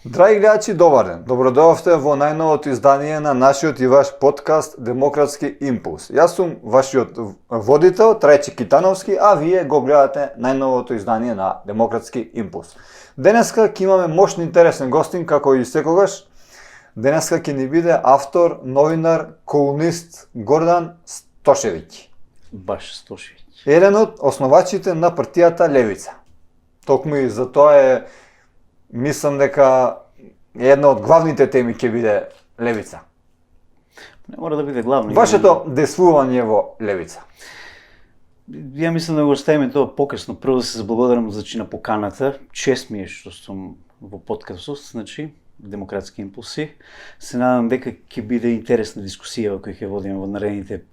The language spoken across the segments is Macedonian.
Драги гледачи, добар ден! Добродојавте во најновото издание на нашиот и ваш подкаст Демократски импулс. Јас сум вашиот водител, Трајче Китановски, а вие го гледате најновото издание на Демократски импулс. Денеска ќе имаме мощно интересен гостин, како и секогаш. Денеска ќе ни биде автор, новинар, колумнист Гордан Стошевиќ. Баш Стошевиќ. Еден од основачите на партијата Левица. Токму и за тоа мислам дека една од главните теми ќе биде Левица. Не мора да биде главно. Вашето действување во Левица. Ја мислам да го оставиме тоа покасно. Прво да се заблагодарам на поканата. Чест ми е што сум во подкастот, значи Демократски импулси. Се надам дека ќе биде интересна дискусија која ќе водиме во наредните,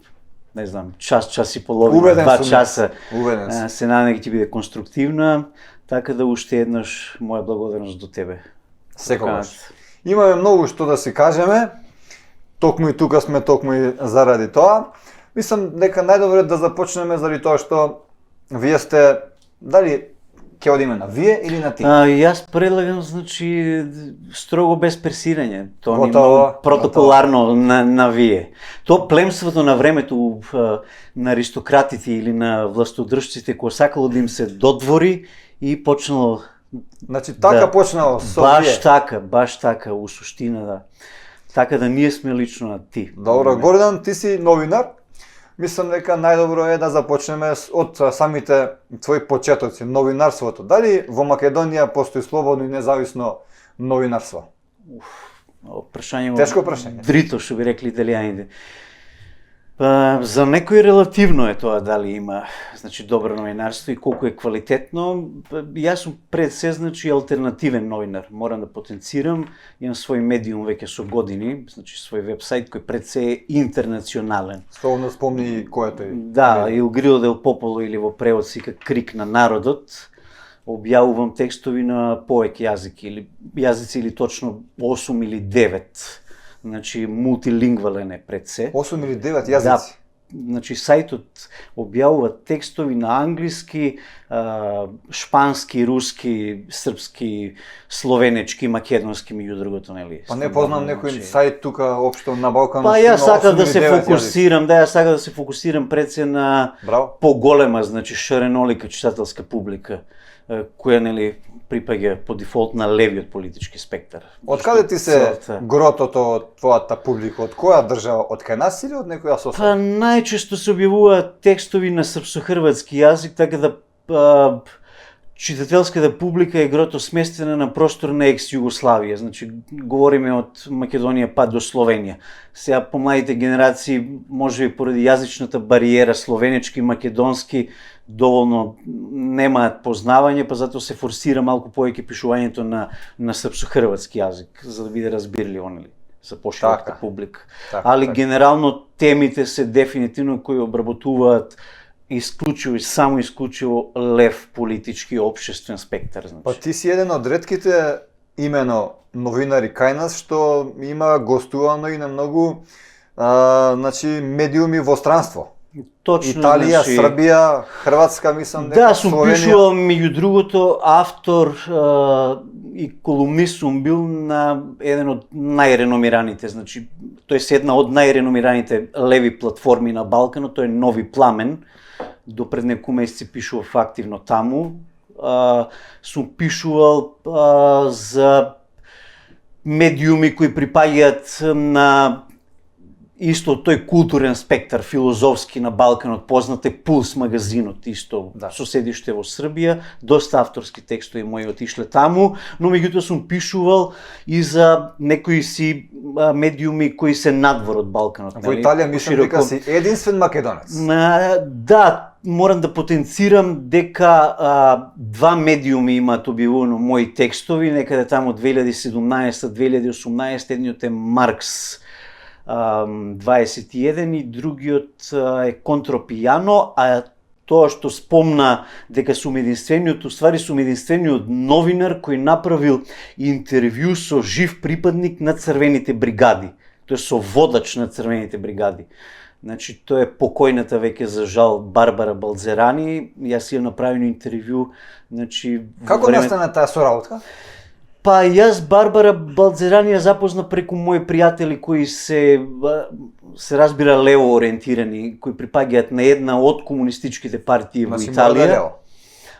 не знам, час и половина, 2 часа. Се надам дека ќе биде конструктивна, така да уште еднаш моја благодарност до тебе. Секогаш. Имаме многу што да си кажеме. Токму и тука сме токму и заради тоа. Мислам дека најдобро е да започнеме заради тоа што вие сте, дали ќе одиме на вие или на ти? Јас предлагам, значи, строго без пресирање. Тоа ми е протоколарно на вие. Тоа племството на времето на аристократите или на властодржците кои сакало да им се додвори и почнало. Значи така почнало со вие. Баш така, у суштина да. Така да ние сме лично на ти. Добро, Гордан, ти си новинар. Мислам дека најдобро е да започнеме од самите твои почетоци, новинарството. Дали во Македонија постои слободно и независно новинарство? Прашање. Тешко прашање. Дрито, што би рекли италијаните. За некој релативно е тоа дали има, значи, добро новинарство и колку е квалитетно. Јас сум пред се, значи, алтернативен новинар. Морам да потенцирам, имам свој медиум веќе со години, значи свој вебсайт кој пред се е интернационален. Словно спомни кој е тој? Да, Il Grido del Popolo или во превод сика Крик на народот. Објавувам текстови на повеќе јазици или точно 8 или 9. Значи, мултилингвален е пред се. 8 или 9 јазици? Да, значи, сајтот објавува текстови на англиски, шпански, руски, српски, словенечки, македонски, меѓу другото, нели? Па не познам некој сајт тука општо на Балканот. Па јас сакам да се фокусирам, сакам да се фокусирам пред се на поголема, значи, шаренолика читателска публика, која, нели, припаѓа по дефолт на левиот политички спектар. Од каде ти се гротото од твојата публика? Од која држава? Од кај нас или од некоја сосед? Па најчесто се објавуваат текстови на српско-хрватски јазик, така да читателската публика е грото сместена на простор на екс-Југославија. Значи, говориме од Македонија па до Словенија. Сега помладите генерации, може би поради јазичната бариера словенечки, македонски, доволно немаат познавање, па затоа се форсира малку повеќе пишувањето на српско-хрватски јазик, за да биде разбирливо, нели, за поширока публика. Али генерално темите се дефинитивно кои обработуваат само исклучиво лев политички општествен спектар, значи. Па ти си еден од ретките имено новинари кај нас што има гостувано и на многу значи медиуми во странство. Точно, Италија, значи, Србија, Хрватска, мислам дека да, сум пишувал меѓу другото автор и колумнист сум бил на еден од најреномираните, значи тој е една од најреномираните леви платформи на Балканот, тој е Нови пламен. До пред неколку месеци пишував активно таму. Сум пишувал за медиуми кои припаѓаат на исто тој културен спектар, филозофски на Балканот, познат е Пулс магазинот, исто со седиште во Србија, доста авторски текстови мои отишле таму, но меѓутоа сум пишувал и за некои си медиуми кои се надвор од Балканот. Во Италија мислам дека си единствен македонец. Да, морам да потенцирам дека 2 медиуми имаат објавувано мои текстови, некаде таму 2017-2018, едниот е Маркс 21 и другиот е Контропијано, а тоа што спомна дека сум единствениот, уствари сум единствениот новинар кој направил интервју со жив припадник на црвените бригади. Тој е со водач на црвените бригади. Значи, тоа е покојната веќе за жал Барбара Балзерани. Јас ја направив интервју, значи, како настана таа соработка? Па јас Барбара Балзерани ја запозна преку мои пријатели кои се разбира лево ориентирани, кои припаѓаат на една од комунистичките партии во Значи, Италија.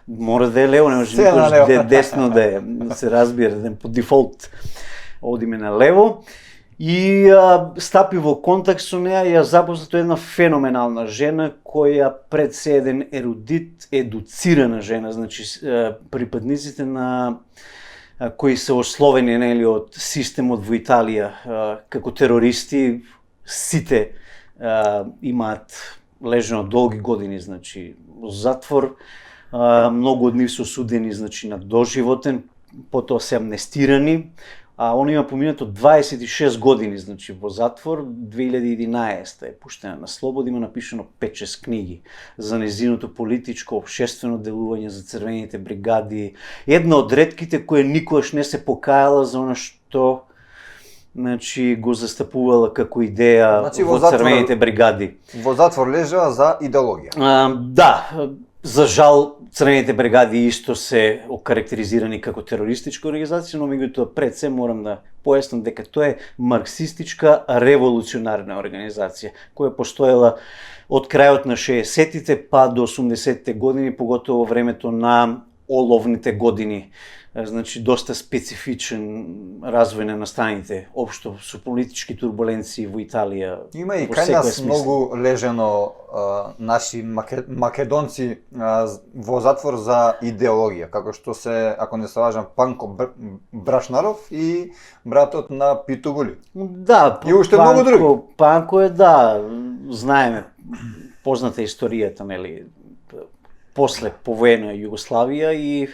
Мора да е лево, не може Се на никош лево. десно да е, се разбира, да по дефолт одиме на лево. И стапи во контакт со неа, ја запозна, тоа е една феноменална жена која пред се еден ерудит, едуцирана жена, значи припадниците на кои се ословени, нели, од системот во Италија како терористи, сите имаат лежено долги години, значи во затвор, многу од нив се осудени, значи на доживотен, потоа се амнестирани, а она има поминато 26 години, значи во затвор. 2011 е пуштена на слобода, има напишано 5-6 книги за незиното политичко, општествено делување, за црвените бригади. Една од ретките која никогаш не се покајала за она што, значи, го застапувала како идеја, Значи, во во затвор- црвените бригади. Во затвор лежа за идеологија. Да, за жал, црвените бригади исто се окарактеризирани како терористичка организација, но меѓутоа пред се морам да појаснам дека тоа е марксистичка револуционарна организација, која постоела од крајот на 60-тите па до 80-те години, поготово во времето на оловните години. Значи, доста специфичен развој на настаните, општо со политички турбуленции во Италија. Има и во кај секој нас смисла. многу лежено наши македонци во затвор за идеологија, како што се, ако не се лажам, Панко Брашнаров и братот на Питугули. Да, И уште многу други. Панко е, да, знаеме, позната историјата, нели, после повоена Југославија и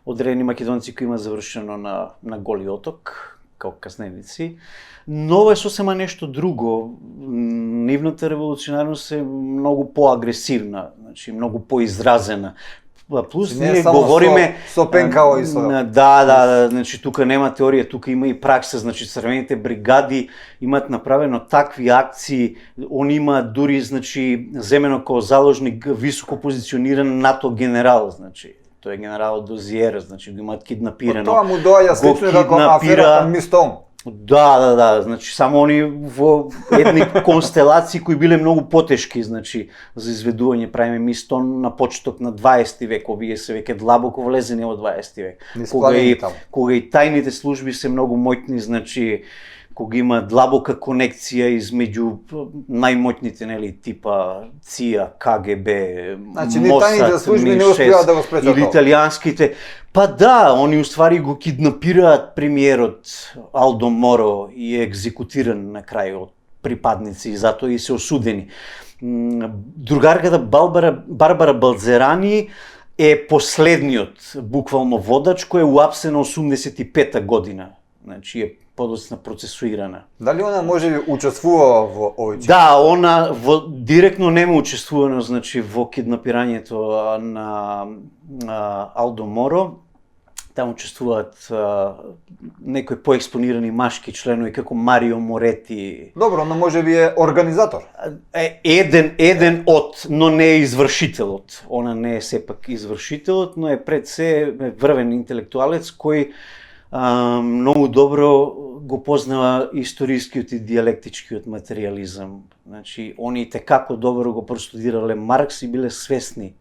одредени македонци кои има завршено на Голи оток, како казненици. Но е сосема нешто друго. Нивната револуционарност е многу поагресивна, значи многу поизразена. Плюс Не ние само говориме со пенкао и со... Да, значи тука нема теорија, тука има и пракса, значи црвените бригади имаат направено такви акции, они имаат дури, значи, земено како заложник високо позициониран НАТО генерал, значи тој е генерал Дозиер, значи го имаат киднапирано. Тоа му доаѓа слично како аферата Мистон. Да, значи само они во едни констелации кои биле многу потешки, значи за изведување правиме Мистон на почеток на 20 век, овие се веќе длабоко влезени во 20 век. Кога и тајните служби се многу моќни, значи кога има длабока конекција измеѓу најмоќните, нели, типа ЦИА, КГБ, Значи, ни тајните служби не успеа да го спречат или тоа. италијанските. Па да, они уствари го киднапираат премиерот Алдо Моро и е екзекутиран на крај од припадници и затоа и се осудени. Другарката Барбара Балзерани е последниот буквално водач кој е уапсена 85-та година. Значи е подоцна процесуирана. Дали она можеби учествува во овој чин? Да, она директно нема учествувано, значи, во киднапирањето на Алдо Моро. Таму учествуваат некои поекспонирани машки членови како Марио Морети. Добро, но можеби е организатор. Еден од, но не е извршителот. Она не е сепак извршителот, но е пред се врвен интелектуалец кој многу добро го познава историскиот и дијалектичкиот материјализам. Значи, они како добро го простудирале Маркс и биле свесни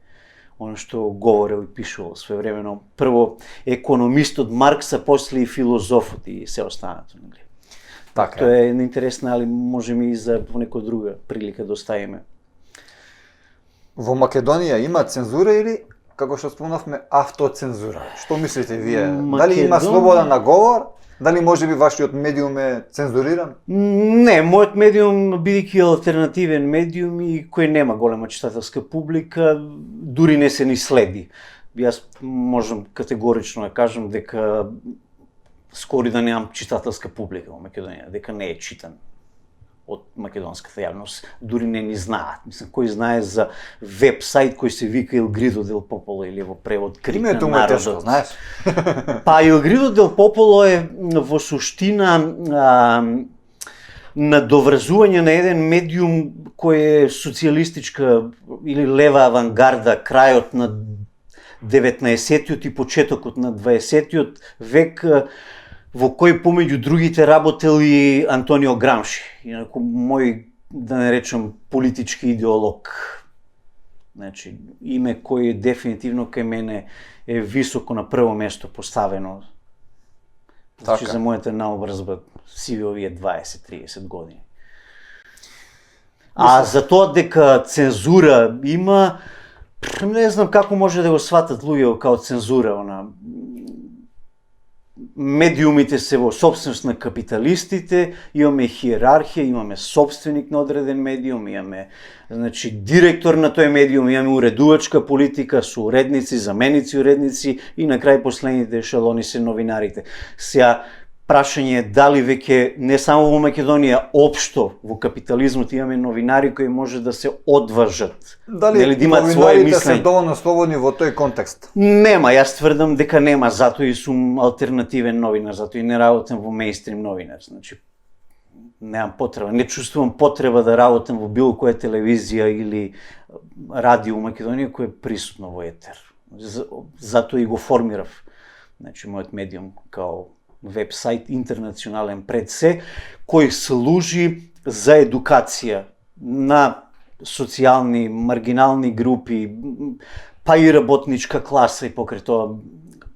оно што говорел и пишувал своевремено. Прво економистот Маркс, а после и филозофот и се останато. Така. Тоа е интересно, али можеме и за некоја друга прилика да оставиме. Во Македонија има цензура или, како што спомнавме, автоцензура? Што мислите вие? Дали има слобода на говор? Дали можеби вашиот медиум е цензуриран? Не, мојот медиум, бидејќи алтернативен медиум и кој нема голема читателска публика, дури не се ни следи. Јас можам категорично да кажам дека скоро да немам читателска публика во Македонија, дека не е читан од македонската јавност, дури не ни знаат. Мислам, кој знае за веб-сайт кој се вика Il Grido del Popolo или во превод Крик на Името му е тешко, народот. знаеш? Па Il Grido del Popolo е во суштина надоврзување на еден медиум кој е социјалистичка или лева авангарда, крајот на 19-тиот и почетокот на 20-тиот век, во кој помеѓу другите работел и Антонио Грамши, инаку мој, да не речем, политички идеолог. Значи, име кој дефинитивно кај мене е високо на прво место поставено. Значи, за мојата наобразба сиви овие 20-30 години. А за тоа дека цензура има, не знам како може да го сватат луѓе као цензура, медиумите се во собственост на капиталистите, имаме хиерархија, имаме собственик на одреден медиум, имаме, значи, директор на тој медиум, имаме уредувачка политика, со уредници, заменици уредници и на крај последните ешелони се новинарите. Сега, прашање е дали веќе не само во Македонија, општо во капитализмот имаме новинари кои може да се одважат. Дали да имаат своje новинарите се мислење? доволно слободни во тој контекст? Нема, јас тврдам дека нема, затоа и сум алтернативен новинар, затоа и не работам во мејнстрим новинар. Значи, немам потреба, не чувствувам потреба да работам во било која телевизија или радио во Македонија кој е присутно во етер. Затоа и го формирав, значи, мојот медиум као веб-сайт интернационален пред се, кој служи за едукација на социјални, маргинални групи, па и работничка класа, и покрај тоа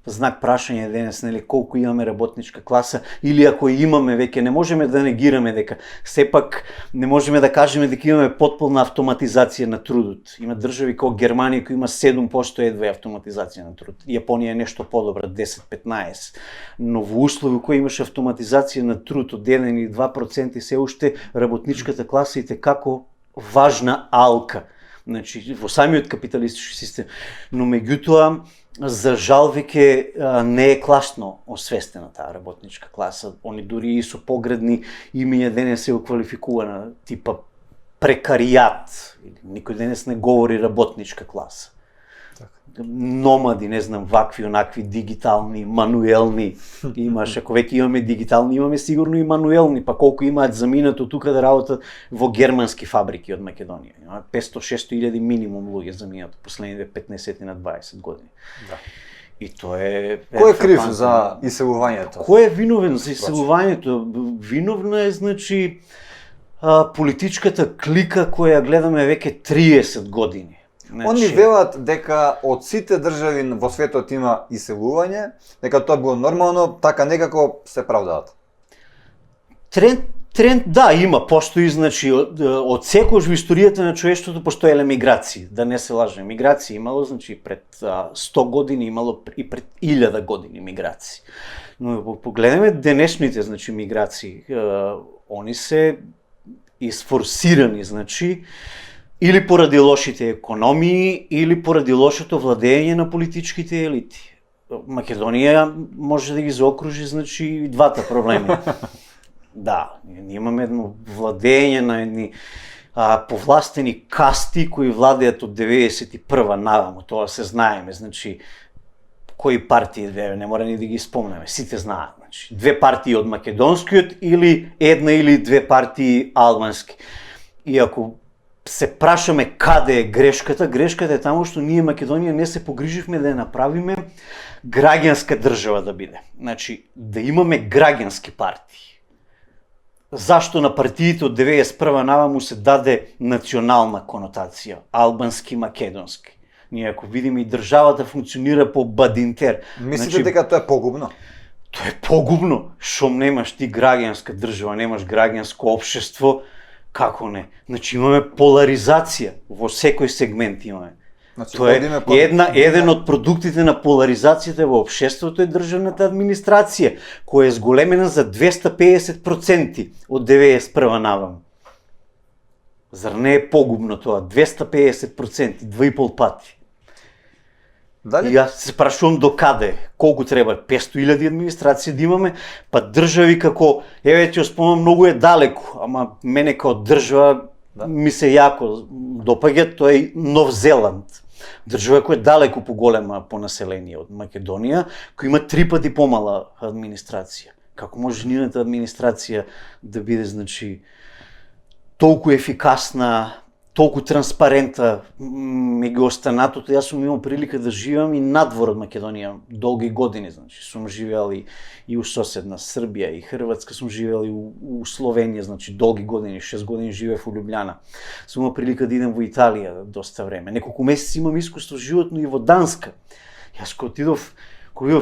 знак прашање денес, нели, колку имаме работничка класа, или ако имаме веќе, не можеме да негираме дека сепак не можеме да кажеме дека имаме потполна автоматизација на трудот. Има држави како Германија кои има 7% едва автоматизација на труд. Јапонија е нешто подобра, 10-15. Но во услови кои имаш автоматизација на труд од 1 или 2% се уште работничката класа и како важна алка. Значи, во самиот капиталистички систем. Но меѓутоа, за жал веќе не е класно освестена таа работничка класа. Они дури и со погредни имиња денес се квалификувана типа прекаријат. Никој денес не говори работничка класа. Номади, не знам, вакви, онакви, дигитални, мануелни. Имаш, ако веќе имаме дигитални, имаме сигурно и мануелни, па колку имаат заминато тука да работат во германски фабрики од Македонија. Има 500-600 илјади минимум луѓе заминато последните 15 на 20 години. Да. И тоа е... Кој е крив за иселувањето? Кој е виновен за иселувањето? Виновна е, значи, политичката клика која гледаме веќе 30 години. Значи... Они велат дека од сите држави во светот има иселување, дека тоа било нормално, така некако се правдаат. Тренд, да, има, постои, значи, од секојаш во историјата на човештвото постоеле миграции, да не се лажем. Миграции имало, значи, пред 100 години имало и пред 1000 години миграции. Но погледнеме денешните, значи, миграции, они се изфорсирани, значи, или поради лошите економии, или поради лошото владење на политичките елити. Македонија може да ги заокружи, значи, и двата проблеми. Да, ние имаме едно владење на едни повластени касти кои владеат од 91-а наваму, тоа се знаеме, значи, кои партии, не мора ни да ги спомнеме, сите знаат, значи, две партии од македонскиот или една или две партии албански. И ако се прашаме каде е грешката, грешката е таму што ние Македонија не се погриживме да ја направиме граѓанска држава да биде. Значи, да имаме граѓански партии. Зашто на партиите од 91 наваму се даде национална конотација, албански, македонски. Ние ако видиме и државата функционира по бадинтер. Мислите значи, дека тоа е погубно? Тоа е погубно. Шом немаш ти граѓанска држава, немаш граѓанско општество, како не? Значи имаме поларизација во секој сегмент имаме. Значи, тоа е еден од продуктите на поларизацијата во општеството е државната администрација, која е зголемена за 250% од 91 наваму. Зар не е погубно тоа? 250%, 2,5 пати. Дали? И јас се прашувам до каде, колку треба, 500.000 администрација да имаме, па држави како, еве ќе спомнам, многу е далеку, ама мене како држава ми се јако допаѓа, тоа е Нов Зеланд. Држава која е далеку поголема по население од Македонија, која има 3 пати помала администрација. Како може нивната администрација да биде, значи, толку ефикасна толку транспарента меѓу останатото. Јас сум имал прилика да живеам и надвор од Македонија долги години, значи сум живеал и у соседна Србија и Хрватска, сум живеал и у Словенија, значи долги години, 6 години живеев у Љубљана. Сум имал прилика да идем во Италија доста време. Неколку месеци имам искуство животно и во Данска. Јас кога видов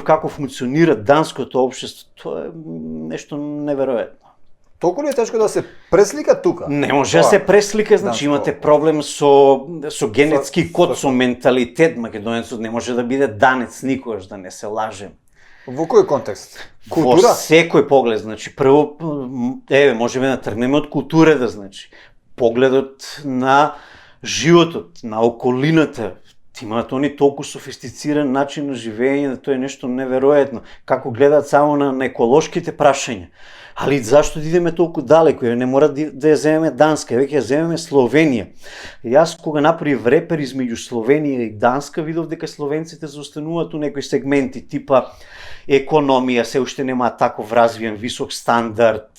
како функционира данското општество, тоа е нешто неверојатно. Толку ли е тешко да се преслика тука? Не може да се преслика, значи имате проблем со генетски код, со менталитет. Македонецот не може да биде данец никогаш, да не се лажем. Во кој контекст? Во секој поглед, значи прво можеме да тргнеме од културата, значи погледот на животот, на околината. Имаат они толку софистициран начин на живење, да тоа е нешто неверојатно. Како гледаат само на еколошките прашања. Али зашто да идеме толку далеко? Не мора да ја земеме Данска, веќе ја земеме Словенија. Јас кога направив репер измеѓу Словенија и Данска, видов дека словенците заостануваат у некои сегменти, типа економија, се уште немаат таков развиен висок стандард,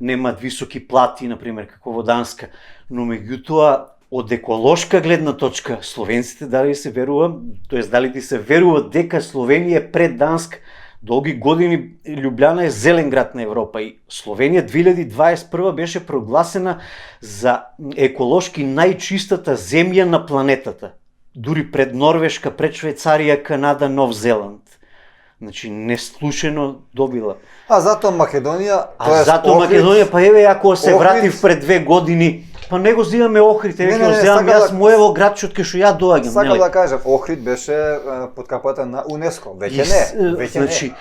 немаат високи плати, например, како во Данска. Но меѓутоа, од еколошка гледна точка, словенците дали се верува, тоест дали ти се верува дека Словенија е пред Данска. Долги години Љубљана е зелен град на Европа и Словенија 2021 беше прогласена за еколошки најчистата земја на планетата. Дури пред Норвешка, пред Швајцарија, Канада, Нов Зеланд. Значи, неслушено добила. А затоа Македонија... затоа Македонија, па еве, ако се вратив пред 2 години, па не го зимаме Охрид, еве ќе го земам јас моево градче од кај што ја доаѓам. Сакам да кажам, Охрид беше под капата на УНЕСКО, веќе не.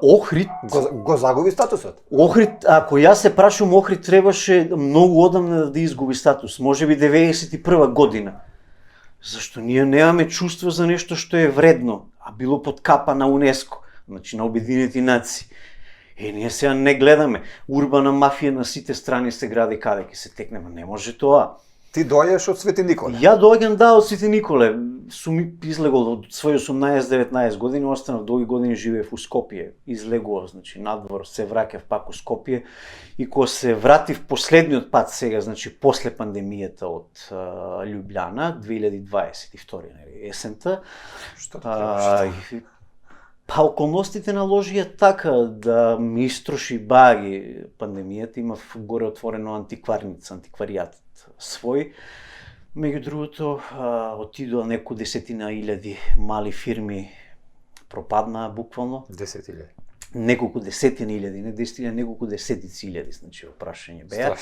Охрид го загуби статусот. Охрид, ако јас се прашувам, Охрид требаше многу одамна да изгуби статус, можеби 91 година. Зашто ние немаме чувство за нешто што е вредно, а било под капа на УНЕСКО, значи на Обединети нации. Ние сега не гледаме. Урбана мафија на сите страни се гради каде ќе се текнеме. Не може тоа. Ти доаѓаш од Свети Николе? Ја доаѓам од Свети Николе. Сум излегол од своји 18-19 години, останав долги години живеев у Скопје. Излегував, значи надвор, се враќав пак у Скопје и кога се вратив последниот пат сега, значи после пандемијата од Љубљана 2022 есента. Што? Па околностите наложија така да ми истроши баги пандемијата, имав горе отворено антикварница, антикваријатот свој. Меѓу другото, отидоа неколку десетина илјади мали фирми пропаднаа буквално. 10.000. Неколку десетини илјади, не 10.000, неколку десетици илјади, значи опрашање беа.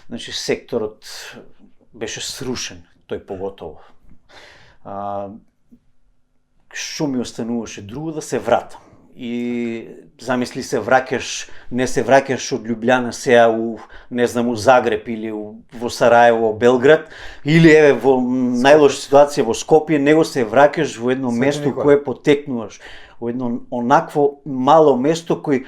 Значи секторот беше срушен, тој поготово. Што ми остануваше друго да се вратам. И замисли се враќаш, не се враќаш од Љубљана сега у, не знам, у Загреб или во Сараево, Белград, или еве во најлоша ситуација во Скопје, него се враќаш во едно место кое потекнуваш, во едно онакво мало место кој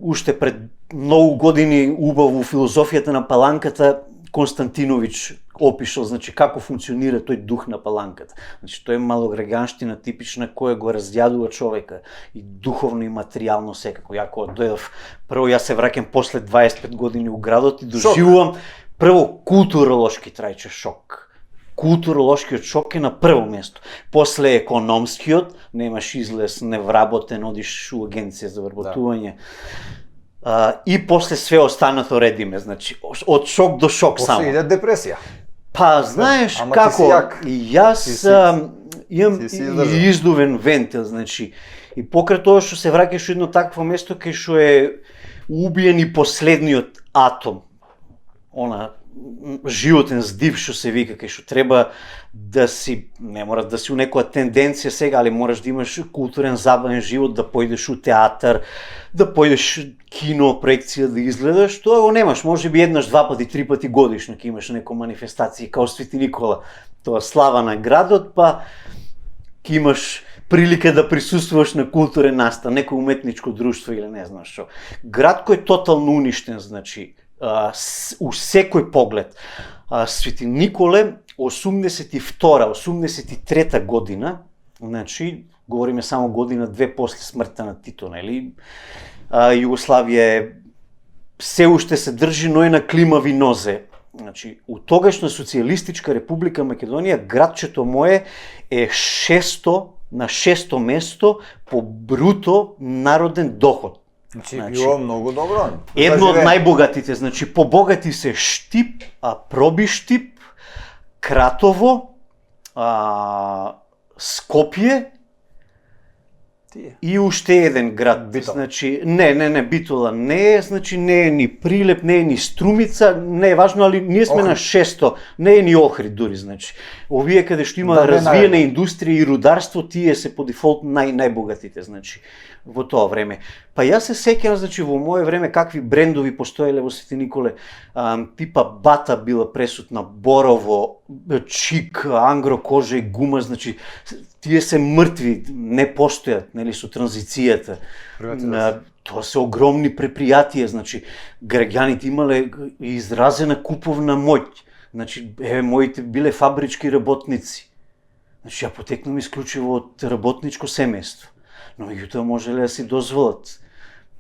уште пред многу години убаво филозофијата на Паланката Константиновиќ опишал, значи како функционира тој дух на Паланката. Значи тој е малограганштина типична која го разјадува човека и духовно и материјално секако. Ја кога дојдов, прво јас се враќам после 25 години у градот и доживувам прво културолошки трајче шок. Културолошкиот шок е на прво место. После економскиот, немаш излез, невработен, одиш у агенција за вработување. И после све останато редиме, значи од шок до шок само. После иде депресија. Па знаеш како, јас имам издувен вентил, значи, и покрај тоа што се враќаш во едно такво место кај што е убиен и последниот атом, она животен здив што се вика, кај што треба да си, не мора да си у некоја тенденција сега, али мораш да имаш културен забавен живот, да појдеш у театар, да појдеш кино, проекција да изгледаш, тоа го немаш, може би еднаш, 2 пати, 3 пати годишно ќе имаш некоја манифестација као Свети Никола, тоа слава на градот, па ќе имаш прилика да присуствуваш на културен настан, некој уметничко друштво или не знам што. Град кој е тотално уништен, значи, у секој поглед. Свети Николе, 82-83 година, значи, говориме само година, 2 после смртта на Тито, нели? Југославија е се уште се држи, но е на климави нозе. Значи, у тогашна социјалистичка република Македонија, градчето мое е на шесто место по бруто народен доход. Значи, било многу добро. Едно од најбогатите, значи побогати се Штип, Пробиштип, Кратово, Скопје и уште еден град. Битола. Значи, не, Битола не е, значи не е ни Прилеп, не е ни Струмица, не е важно, али ние сме на шесто, не е ни Охрид дури, значи. Овие каде што има развиена индустрија и рударство, тие се по дефолт најбогатите, значи, во тоа време. Па јас се сеќавам, значи, во мое време какви брендови постоеле во Свети Николе, типа Бата била пресутна, Борово, Чик, Ангро кожа и гума, значи, тие се мртви, не постојат, нели, со транзицијата. Тоа се огромни предпријатија, значи, граѓаните имале изразена куповна моќ. Значи, моите биле фабрички работници. Значи, ја потекнам исклучиво од работничко семејство. Но меѓутоа можеле да си дозволат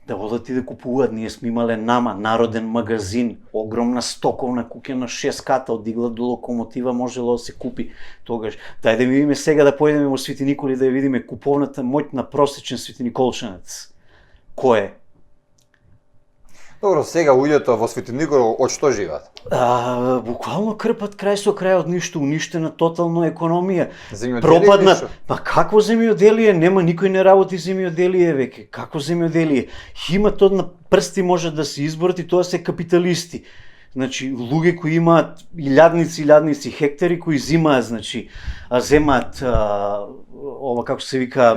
да одат и да купуваат. Ние сме имале народен магазин, огромна стоковна куќа на 6 ката, од игла до локомотива можело да се купи тогаш. Дај да видиме сега, да појдеме во Свети Николи да ја видиме куповната моќ на просечен светиниколчанец. Кој е? Добро, сега луѓето во Свети Никола од што живеат? Буквално крпат крај со крај, од ништо, уништена тотално економија. Земјоделие Пропаднат. или што? Па какво земјоделие? Нема, никој не работи земјоделие веќе. Како земјоделие? Имат од на прсти може да се изборат и тоа се капиталисти. Значи, луѓе кои имаат илјадници хектари, кои зимаат, значи, земаат ова, како се вика,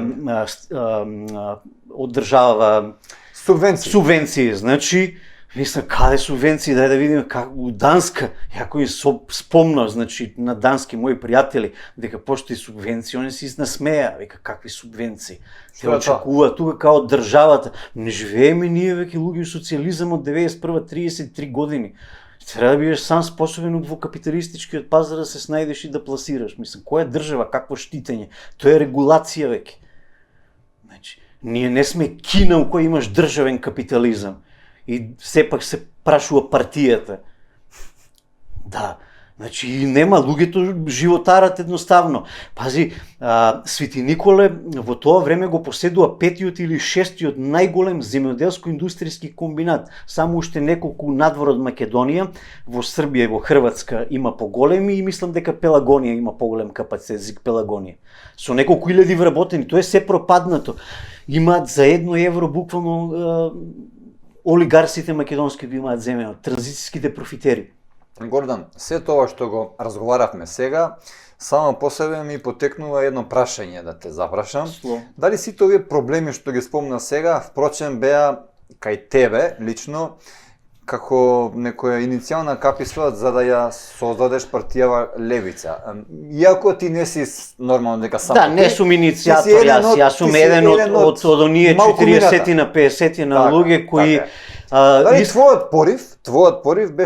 од држава субвенции, значи, мислам, каде субвенции, дај да видиме како у Данска, јако им спомнав, значи, на дански мои пријатели, дека постои субвенции, они се изнасмеа, века, какви субвенции. Те очекуваат тука као државата. Не живееме ние веќе луѓе во социјализам од 91 33 години. Треба да бидеш сам способен во капиталистичкиот пазар да се снајдеш и да пласираш. Мислам, која држава, какво штитење? Тоа е регулација веќе. Значи, ние не сме Кина у кој имаш државен капитализам. И сепак се прашува партијата. Да, значи нема, луѓето животарат едноставно. Пази, Свети Николе во тоа време го поседува 5-тиот или 6-тиот најголем земјоделско-индустријски комбинат. Само уште неколку надвор од Македонија, во Србија и во Хрватска има поголеми и мислам дека Пелагонија има поголем капацитет, език Пелагонија. Со неколку илјади вработени, тоа е се пропаднато. Имаат за 1 евро буквално олигарсите македонски го имаат земјано, транзицијските профитери. Гордан, се тоа што го разговаравме сега, само по себе ми потекнува едно прашање да те запрашам. Дали сите овие проблеми што ги спомна сега, впрочем беа кај тебе лично како некоја иницијална каписла за да ја создадеш партијава Левица. Иако ти не си нормално дека сам. Да, не сум иницијатор, јас сум еден од оние 40 на 50 на луѓе кои Дали твојот порив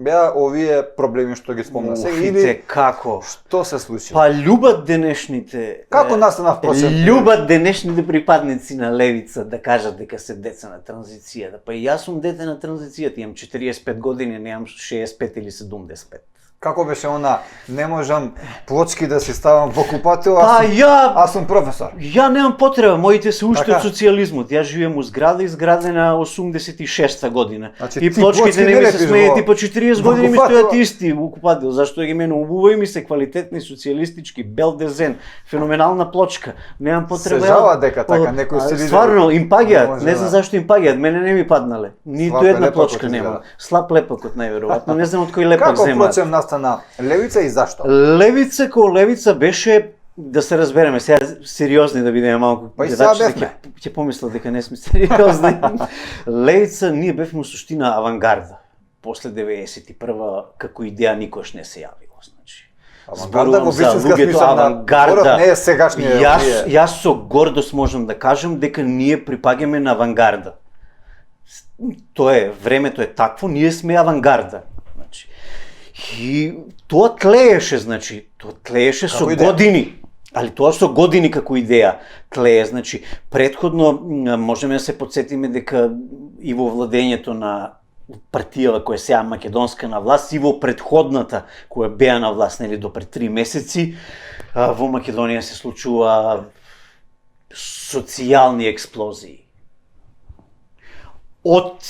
беа овие проблеми што ги спомна сега или како? Што се случи? Па љубат денешните. Како настана впрочем? Љубат денешните припадници на Левица да кажат дека се деца на транзицијата. Па и јас сум дете на транзицијата, имам 45 години, немам 65 или 75. Како беше она, не можам плочки да си ставам во купател, аз сум професор. Ја немам потреба, моите се уште од социјализмот. Ја живеам у зграда изградена 86-та година. Значи, и плочките не ми се сменети по 40 години ми стојат исти у купател, зашто ги мене убаво и ми се квалитетни социјалистички бел дезен, феноменална плочка. Немам потреба. Се жала дека така некој се стварно им паѓаат, не знам зашто им паѓаат, мене не ми паднале. Ниту една плочка нема. Слаб лепакот најверојатно, не знам од кој лепак земаат. На Левица и зашто? Левица како Левица беше, да се разбереме, сега сериозни да бидеме малку. Па и сега бевме. Ќе помисла дека не сме сериозни. Левица, ние бевме суштина авангарда. После 91-а како идеја никош не се јавила, значи. Авангарда во вистинска смисла авангарда не е сегашниот. Јас со гордост можам да кажам дека ние припаѓаме на авангарда. Тоа е, времето е такво, ние сме авангарда. И тоа тлееше, значи, тоа тлееше со години. Али тоа со години како идеја тлее, значи, претходно можеме да се потсетиме дека и во владењето на партијава која сега македонска на власт и во предходната која беа на власт, нели, до пред 3 месеци, во Македонија се случува социјални експлозии. Од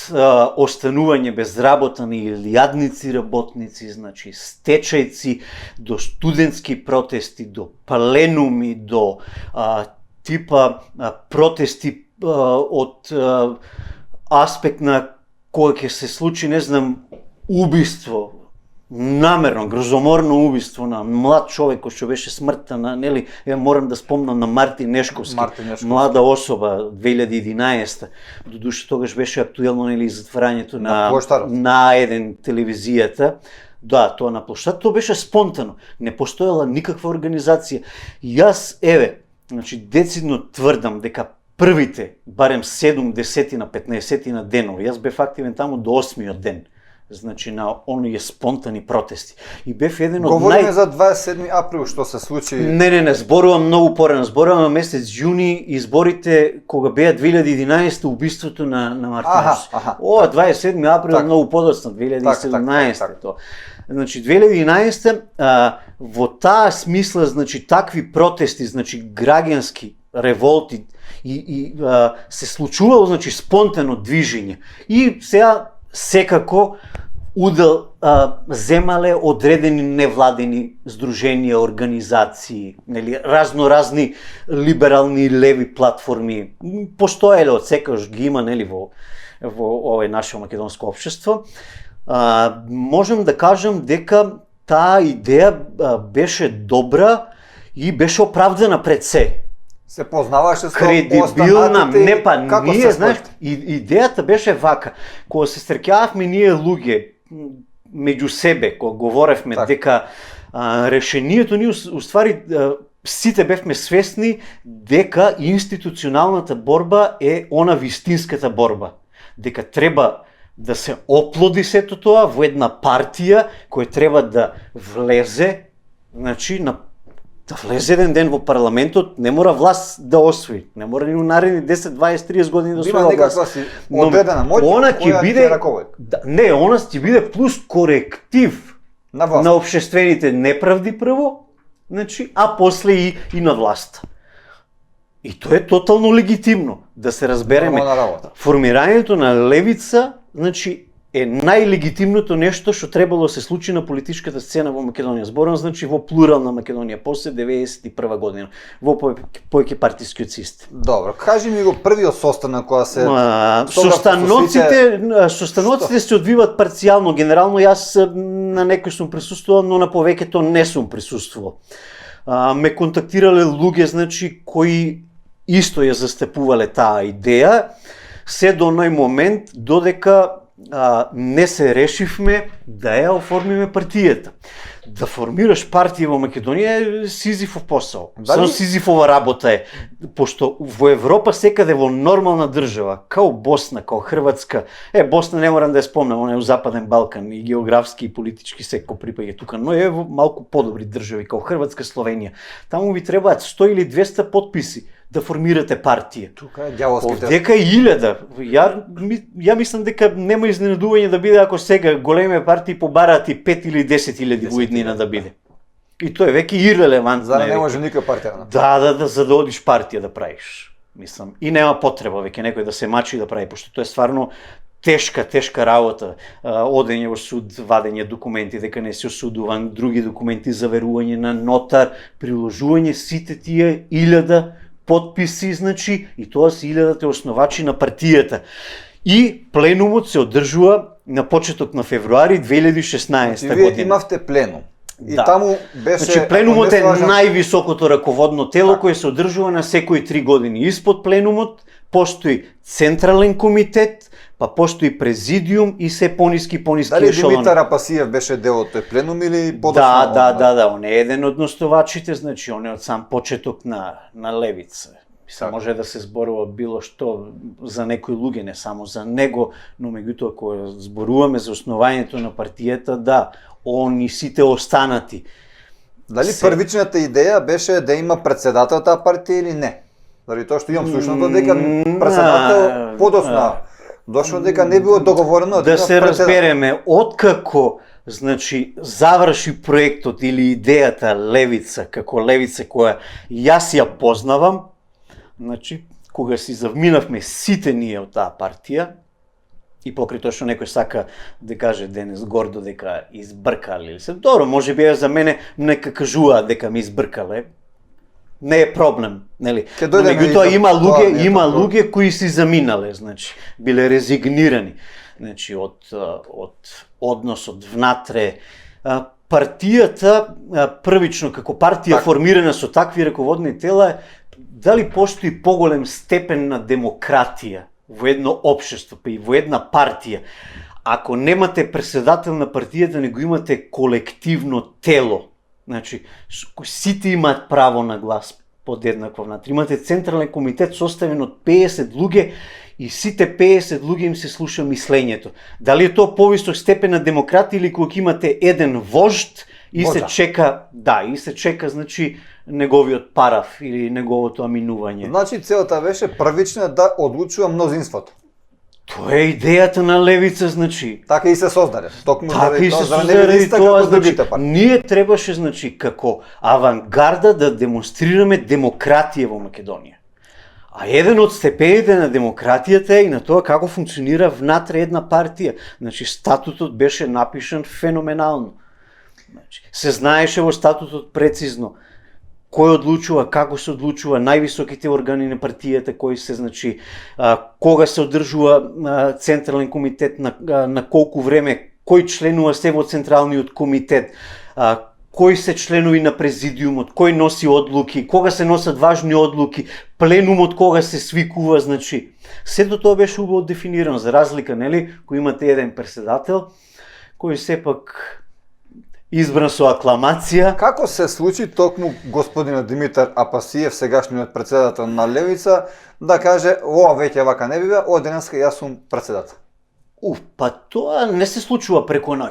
останување без работа на илјадници работници, значи стечајци, до студентски протести, до пленуми, до типа протести од аспект на кој ќе се случи, не знам, убиство, намерно, грозоморно убиство на млад човек кој што беше смртта на, нели, морам да спомнам на Мартин Нешковски, млада особа, 2011. Додуше тогаш беше актуелно, нели, затварањето на еден телевизијата. Да, тоа на площад, тоа беше спонтано. Не постоела никаква организација. Јас, значи, децидно тврдам дека првите, барем 7 на 15 на денови, јас бев активен таму до 8-миот ден, значи на оние спонтани протести. И бев еден од Говориме за 27 април што се случи. Не, зборувам многу порано, зборувам месец јуни, изборите кога беа 2011 убиството на Мартинеш. 27 април е многу подоцна, 2017 тоа. Значи 2011 во таа смисла, значи такви протести, значи граѓански револти и се случувало, значи, спонтано движење. И сега секако удел земале одредени невладени здруженија, организации, нели, разноразни либерални леви платформи, постоеле од секогаш ги има, нели, во овој наше македонско општество. Можам да кажам дека таа идеја беше добра и беше оправдана пред се. Се познаваше со кредибилна, не па ние, знаеш, идејата беше вака. Кога се стрекјававме ние луѓе меѓу себе, кога говоревме дека решението ние уствари сите бевме свесни дека институционалната борба е она вистинската борба. Дека треба да се оплоди сето тоа во една партија која треба да влезе, значи, да влезе еден ден во парламентот, не мора власт да освои, не мора ни у наредни 10, 20, 30 години да освои власт. Има некаква си одредена моќ која ќе раководи. Не, она ќе биде плюс коректив на општествените неправди прво, значи, а после и на власт. И тоа е тотално легитимно, да се разбереме. Формирањето на левица, значи, е најлегитимното нешто што требало да се случи на политичката сцена во Македонија. Зборам, значи, во плурална Македонија, после 91 година, во повеќе партиски систем. Добро, кажи ми го првиот состанок кога се... Состаноците се одвиваат парцијално, генерално јас на некој сум присуствувал, но на повеќето не сум присуствувал. Ме контактирале луѓе, значи, кои исто ја застапувале таа идеја, се до оној момент додека не се решивме да ја оформиме партијата. Да формираш партија во Македонија е сизифов посол. Само сизифова работа е. Пошто во Европа секаде во нормална држава, као Босна, као Хрватска, Босна не морам да ја спомнам, она е у Западен Балкан и географски и политички секако припаѓа тука, но е во малку подобри држави, као Хрватска, Словенија. Таму ви требаат 100 или 200 подписи да формирате партија. Тука е ѓаволските. Овдека е 1000. Ја мислам дека нема изненадување да биде ако сега големи партии побараат и 5 или 10.000 во иднина да биде. И тоа е веќе ирелевантно. За да не може никоја партија. Да, за да одиш партија да правиш. Мислам, и нема потреба веќе некој да се мачи да прави, пошто тоа е стварно тешка работа, одење во суд, вадење документи дека не се осудуван, други документи, заверување на нотар, приложување сите тие 1000 подписи, значи, и тоа се 1000 основачи на партијата. И пленумот се одржува на почеток на февруари 2016 година. Вие имавте пленум. И таму беше... Значи, пленумот е највисокото раководно тело кое се одржува на секои 3 години. Испод пленумот постои централен комитет, па постои президиум и се пониски ешелони. Дали Димитар Апасиев беше дел од тој пленум или подоцна? Да, он е еден од ностовачите, значи он е од сам почеток на левица. Може да се зборува било што за некои луѓе, не само за него, но меѓутоа кога зборуваме за основањето на партијата, да, он и сите останати. Дали првичната идеја беше да има председател таа партија или не? Заради тоа што имам слушнато дека председател подосна Дошло дека не било договорено да има се председател. разбереме, откако значи заврши проектот или идејата Левица, како Левица која јас ја познавам, значи кога си завминавме сите ние од таа партија, и покрај тоа што некој сака да каже денес гордо дека избркале или се. Добро, може би за мене нека кажуваат дека ме избркале. Не е проблем, нели? Ќе дојдеме Меѓутоа и има тоа луѓе, не е има проблем. луѓе кои си заминале, значи, биле резигнирани, значи од односот внатре. Партијата првично како партија Так. формирана со такви раководни тела, дали постои поголем степен на демократија во едно општество, па и во една партија? Ако немате председател на партијата, него имате колективно тело. Значи, сите имаат право на глас подеднакво внатре. Имате централен комитет составен од 50 луѓе и сите 50 луѓе им се слуша мислењето. Дали е тоа повисок степен на демократија или кога имате еден вожд и се Вода. чека, и се чека значи неговиот параф или неговото аминување. Значи целата беше првично да одлучува мнозинството. Тоа е идејата на Левица, значи. Така и се создаде. Токму Така и се за да не создаде биде иста тоа, како значи, другите партии. ние требаше, значи, како авангарда да демонстрираме демократија во Македонија. А еден од степените на демократијата е и на тоа како функционира внатре една партија. Значи, статутот беше напишан феноменално. Значи, се знаеше во статутот прецизно кој одлучува, како се одлучува, највисоките органи на партијата, кои се, значи, кога се одржува централен комитет, на колку време, кој членува се во централниот комитет, кои се членови на президиумот, кој носи одлуки, кога се носат важни одлуки, пленумот кога се свикува, значи, сето тоа беше убаво дефинирано, за разлика, нели, кој имате еден председател, кој сепак избран со акламација. Како се случи токму господинот Димитар Апасиев, сегашниот председател на Левица, да каже, ова веќе вака не бива, од денеска јас сум председател? Па тоа не се случува преку ноќ.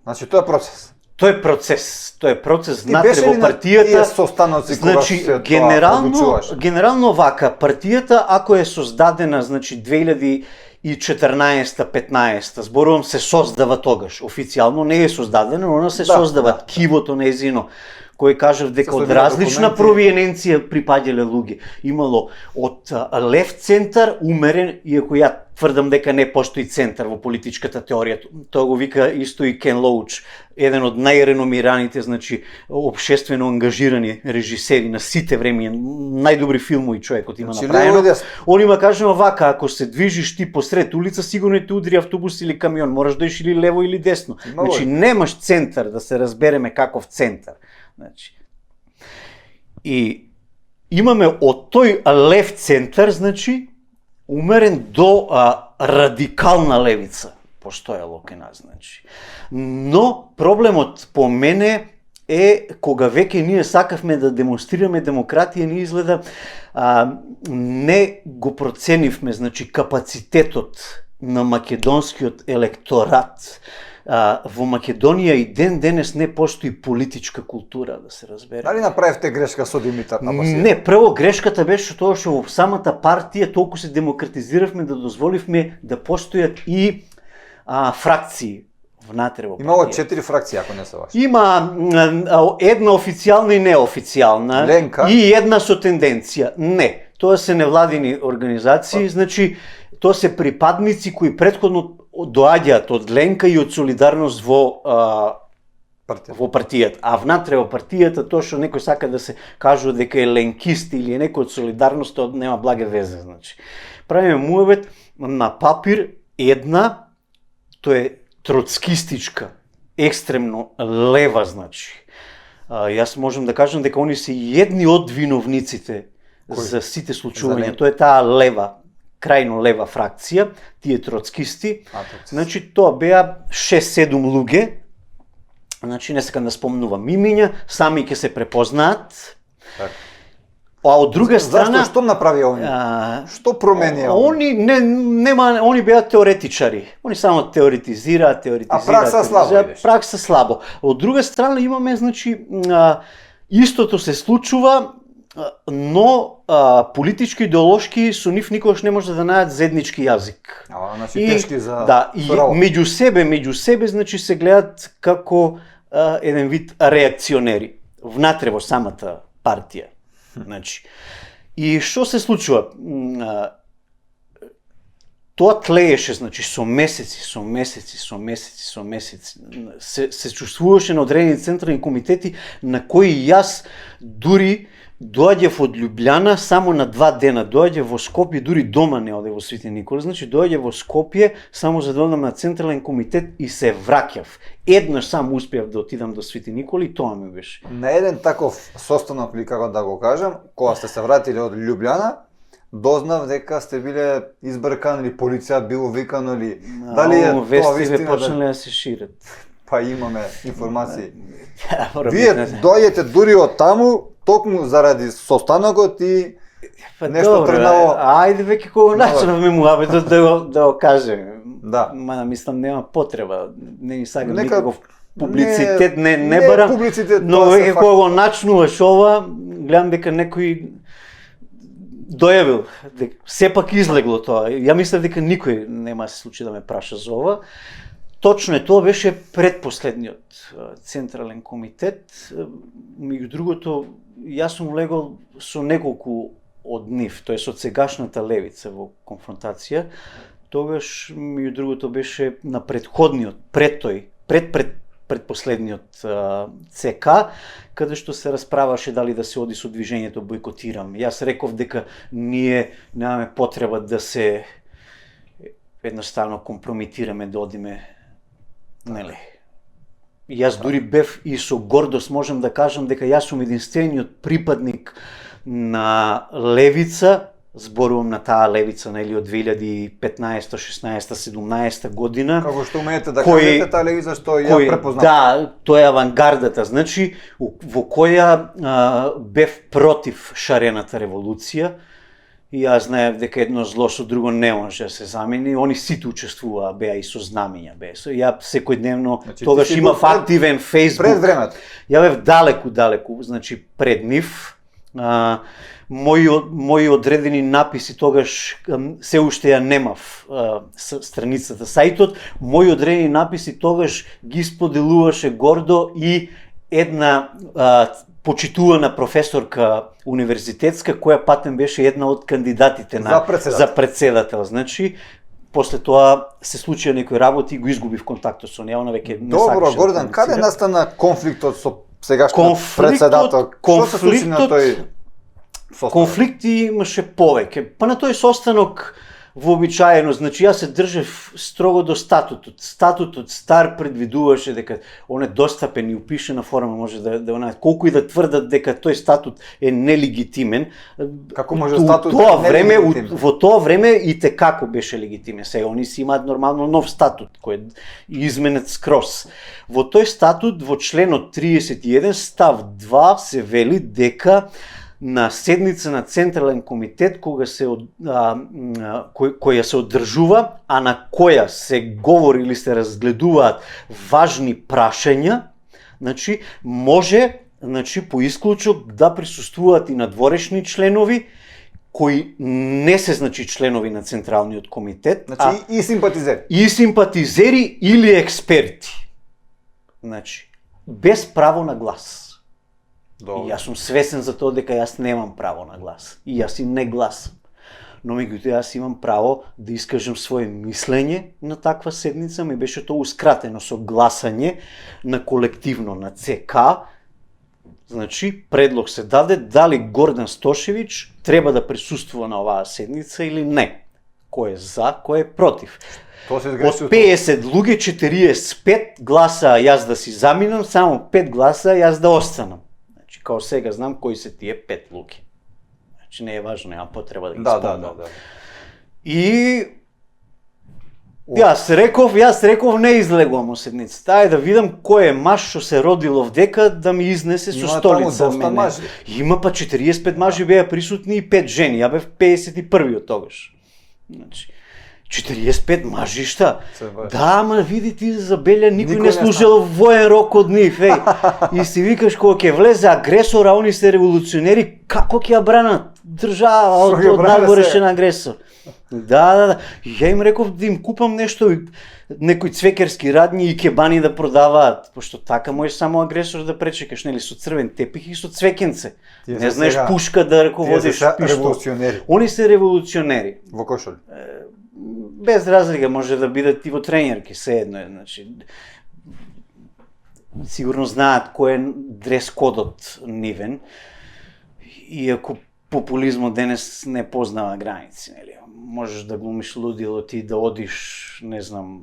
Значи тоа е процес. Тоа е процес. Тоа е процес И внатре беше во ли на тие партијата. состаноци кога Значи, се тоа одлучуваше? генерално вака, партијата ако е создадена, значи 2014-15, зборувам се создава тогаш, официјално не е создадена, но она се создава, ткивото нејзино, кој кажав дека од создава различна документи. провиененција припаѓале луѓе. Имало од лев центар, умерен, иако ја тврдам дека не постои центар во политичката теорија. Тоа го вика исто и Кен Лоуч, еден од најреномираните, значи, општествено ангажирани режисери на сите времиња, најдобри филмови човекот има Значи, направено. лево и десно. Он има кажано вака, ако се движиш ти посред улица, сигурно те удри автобус или камион, мораш да иш или лево или десно. Има Значи, логика. немаш центар, да се разбереме каков центар. Значи, и имаме од тој лев центар, значи, умерен до радикална левица, постоело кај нас, значи. Но проблемот по мене е кога веќе ние сакавме да демонстрираме демократија, ние изгледа не го проценивме, значи, капацитетот на македонскиот електорат. Во Македонија и ден денес не постои политичка култура, да се разбере. Дали направивте грешка со Димитар Апасиев? Не, прво грешката беше тоа што во самата партија толку се демократизиравме да дозволивме да постојат и фракции внатре во партија. Имало 4 фракции, ако не се лажам. Има една официјална и неофицијална. Ленка? И една со тенденција. Не, тоа се невладини организации, значи тоа се припадници кои претходно доаѓаат од Ленка и од Солидарност во партијата. А внатре во партијата, тоа што некој сака да се кажува дека е ленкист или е некој од Солидарност, тоа нема благе везе, значи. Правиме муабет на папир една, тоа е троцкистичка, екстремно лева, значи. Јас можам да кажам дека они се едни од виновниците за сите случувања. Тоа е таа лева, крајно лева фракција, тие троцкисти. Значи, тоа беа 6-7 луѓе, значи не сакам да спомнувам имиња, сами ќе се препознаат. Так. А од друга страна... Зашто, што направи они? Што промени они? Они беа теоретичари. Они само теоретизираат. А пракса слабо идеш. Пракса слабо. Од друга страна имаме, значи, истото се случува но политички идеолошки со нив никогаш не може да најдат заеднички јазик. Значи тешки за да, и работа. меѓу себе значи се гледат како еден вид реакционери внатре во самата партија. Значи, и што се случува? Тоа тлееше, значи, со месеци, се чувствуваше на одредени централни комитети на кои јас дури доаѓав од Љубљана само на 2 дена, доаѓав во Скопје, дури дома не оде во Свети Никола, значи доаѓав во Скопје само за да одам на централен комитет и се враќав. Еднаш сам успеав да отидам до Свети Никола и тоа ми беше. На еден таков состанок, или како да го кажам, кога сте се вратили од Љубљана, дознав дека сте биле избркан или полиција било викано или дали е тоа вестиве вистина? почнале да се шират. Па имаме информации. Вие Вие дојдете дури од таму токму заради состанокот и нешто тргнало. Ајде веќе кога начнавме муабетот да го кажеме. Да. Мада мислам нема потреба, не ни сакам Нека- никаков публицитет, не не барам. публицитет, Но тоа се веќе факт. кога го начнуваш ова, гледам дека некој дојавил, дека сепак излегло тоа. Ја мислев дека никој нема да се случи да ме праша за ова. Точно е, тоа беше предпоследниот централен комитет. Меѓу другото, јас сум влегол со неколку од нив, тоест од сегашната левица во конфронтација. Тогаш, меѓу другото, беше на предходниот, предпоследниот ЦК, каде што се расправаше дали да се оди со движењето Бојкотирам. Јас реков дека ние немаме потреба да се едноставно компрометираме да одиме, нели. Јас дури бев и со гордост можам да кажам дека јас сум единствениот припадник на левица, зборувам на таа левица нели од 2015, 16, 17 година. Како што умеете да Кој- кажете таа левица што ја препознав. Да, тоа е авангардата, значи во која бев против шарената револуција. И јас знаев дека едно зло со друго не може да се замени. Они сите учествуваа, беа и со знамиња, беа. Ја секојдневно Значи, тогаш ти си имав бил пред- активен Facebook. Пред времето. Ја бев далеку, значи пред нив. Мои одредени написи тогаш се уште ја немав страницата, сајтот. Мои одредени написи тогаш ги споделуваше гордо и една почитувана професорка универзитетска, која патем беше една од кандидатите за председател. Значи, после тоа се случија некои работи и го изгубив контактот со неа, она веќе не сакаше. Добро, Гордан, да каде комуницира. настана конфликтот со сегашниот председател? Што се случи на тој состанок? Конфликти имаше повеќе. Па на тој состанок вообичаено, значи јас се држев строго до статутот. Статутот стар предвидуваше дека он е достапен и упишена форма може да најдат. Колку и да тврдат дека тој статут е нелегитимен, Како може статут тоа време нелегитимен? во тоа време и те како беше легитимен. Сега они си имаат нормално нов статут кој е изменет скрос. Во тој статут во членот 31 став 2 се вели дека на седница на Централен комитет која се одржува, а на која се говори или се разгледуваат важни прашања, значи може, значи по исклучок да присуствуваат и надворешни членови кои не се значи членови на Централниот комитет, Значи и симпатизери. и симпатизери или експерти. Значи без право на глас. И јас сум свесен за тоа дека јас немам право на глас. И јас и не гласам. Но меѓутоа јас имам право да искажам свое мислење на таква седница, ми беше тоа ускратено со гласање на колективно на ЦК. Значи, предлог се даде дали Гордан Стошевиќ треба да присуствува на оваа седница или не. Кој е за, кој е против. Тоа се Од изгреши 50 луѓе 45 гласа јас да си заминам, само 5 гласа јас да останам. Значи, као сега знам кои се тие 5 луѓе. Значи, не е важно, нема потреба да ги спомнам. Да. И јас реков не излегувам од седницата. Ајде да видам кој е маж што се родил овдека да ми изнесе со Има столица таму доста мене. мажи. Има па 45 мажи беа присутни и 5 жени. Ја бев 51 од тогаш. Значи, 45 мажишта. Се баш. Да, ама види ти за Белја никој Никој не не служел воен рок од нив, И си викаш кога ќе влезе агресор, а они се револуционери, како ќе ја бранат држава Што од ќе бране надворешен се? агресор? Да. И ја им реков да им купам нешто, некои цвекерски радњи и кебани да продаваат, пошто така можеш само агресор да пречекаш, нели, со црвен тепих и со цвекенце. Тие Не се знаеш сега- пушка да Тие раководиш се пиштол. револуционери Они се револуционери. во кошоли. Без разлика, може да бидат и во тренерки, се едно е, значи. Сигурно знаат кој е дрес кодот нивен, иако популизмот денес не познава граници, нели? Можеш да глумиш лудило ти да одиш, не знам,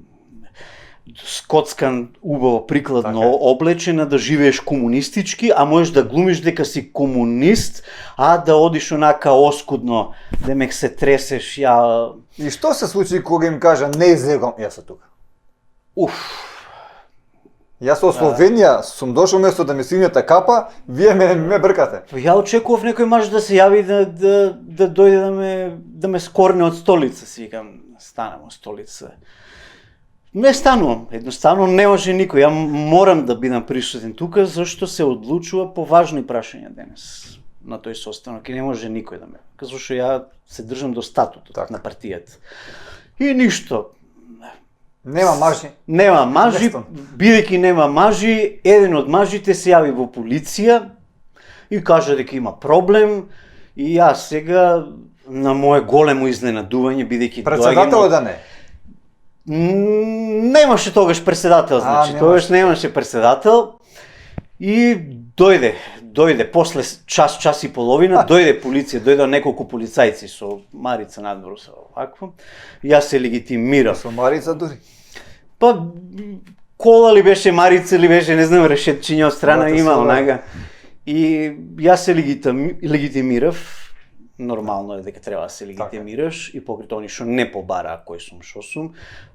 скотскан, убаво прикладно Така е. облечена, да живееш комунистички, а можеш да глумиш дека си комунист, а да одиш онака оскудно, демек се тресеш, ја... И што се случи кога им кажа не излегам јас сум тука? Уф, Јас од Словенија сум дошол место да ми синјата капа, вие ме бркате. Па ја очекував некој маж да се јави да дојде да ме скорне од столица, си викам, станам од столица. Не станувам, едноставно не може никој, ја морам да бидам присутен тука, зашто се одлучува по важни прашања денес на тој состанок и не може никој да ме, зашто ја се држам до статутот Така. на партијата. И ништо, Нема мажи. нема мажи, Нестан. бидејќи нема мажи, еден од мажите се јави во полиција и кажа дека има проблем и јас сега на мое големо изненадување, бидејќи Председател да не. Немаше тогаш председател, значи, немаше. тогаш немаше председател и дојде после час и половина, дојде полиција, дојде неколку полицајци со Марица надвор со вакво. Јас се легитимирав. Со Марица дури. Па кола ли беше, Марица ли беше, не знам, решетчиња од страна Двата има се, да. онага. И јас се легитимирав. Нормално е дека треба да се легитимираш и покрај тоа што не побараа кој сум, што сум,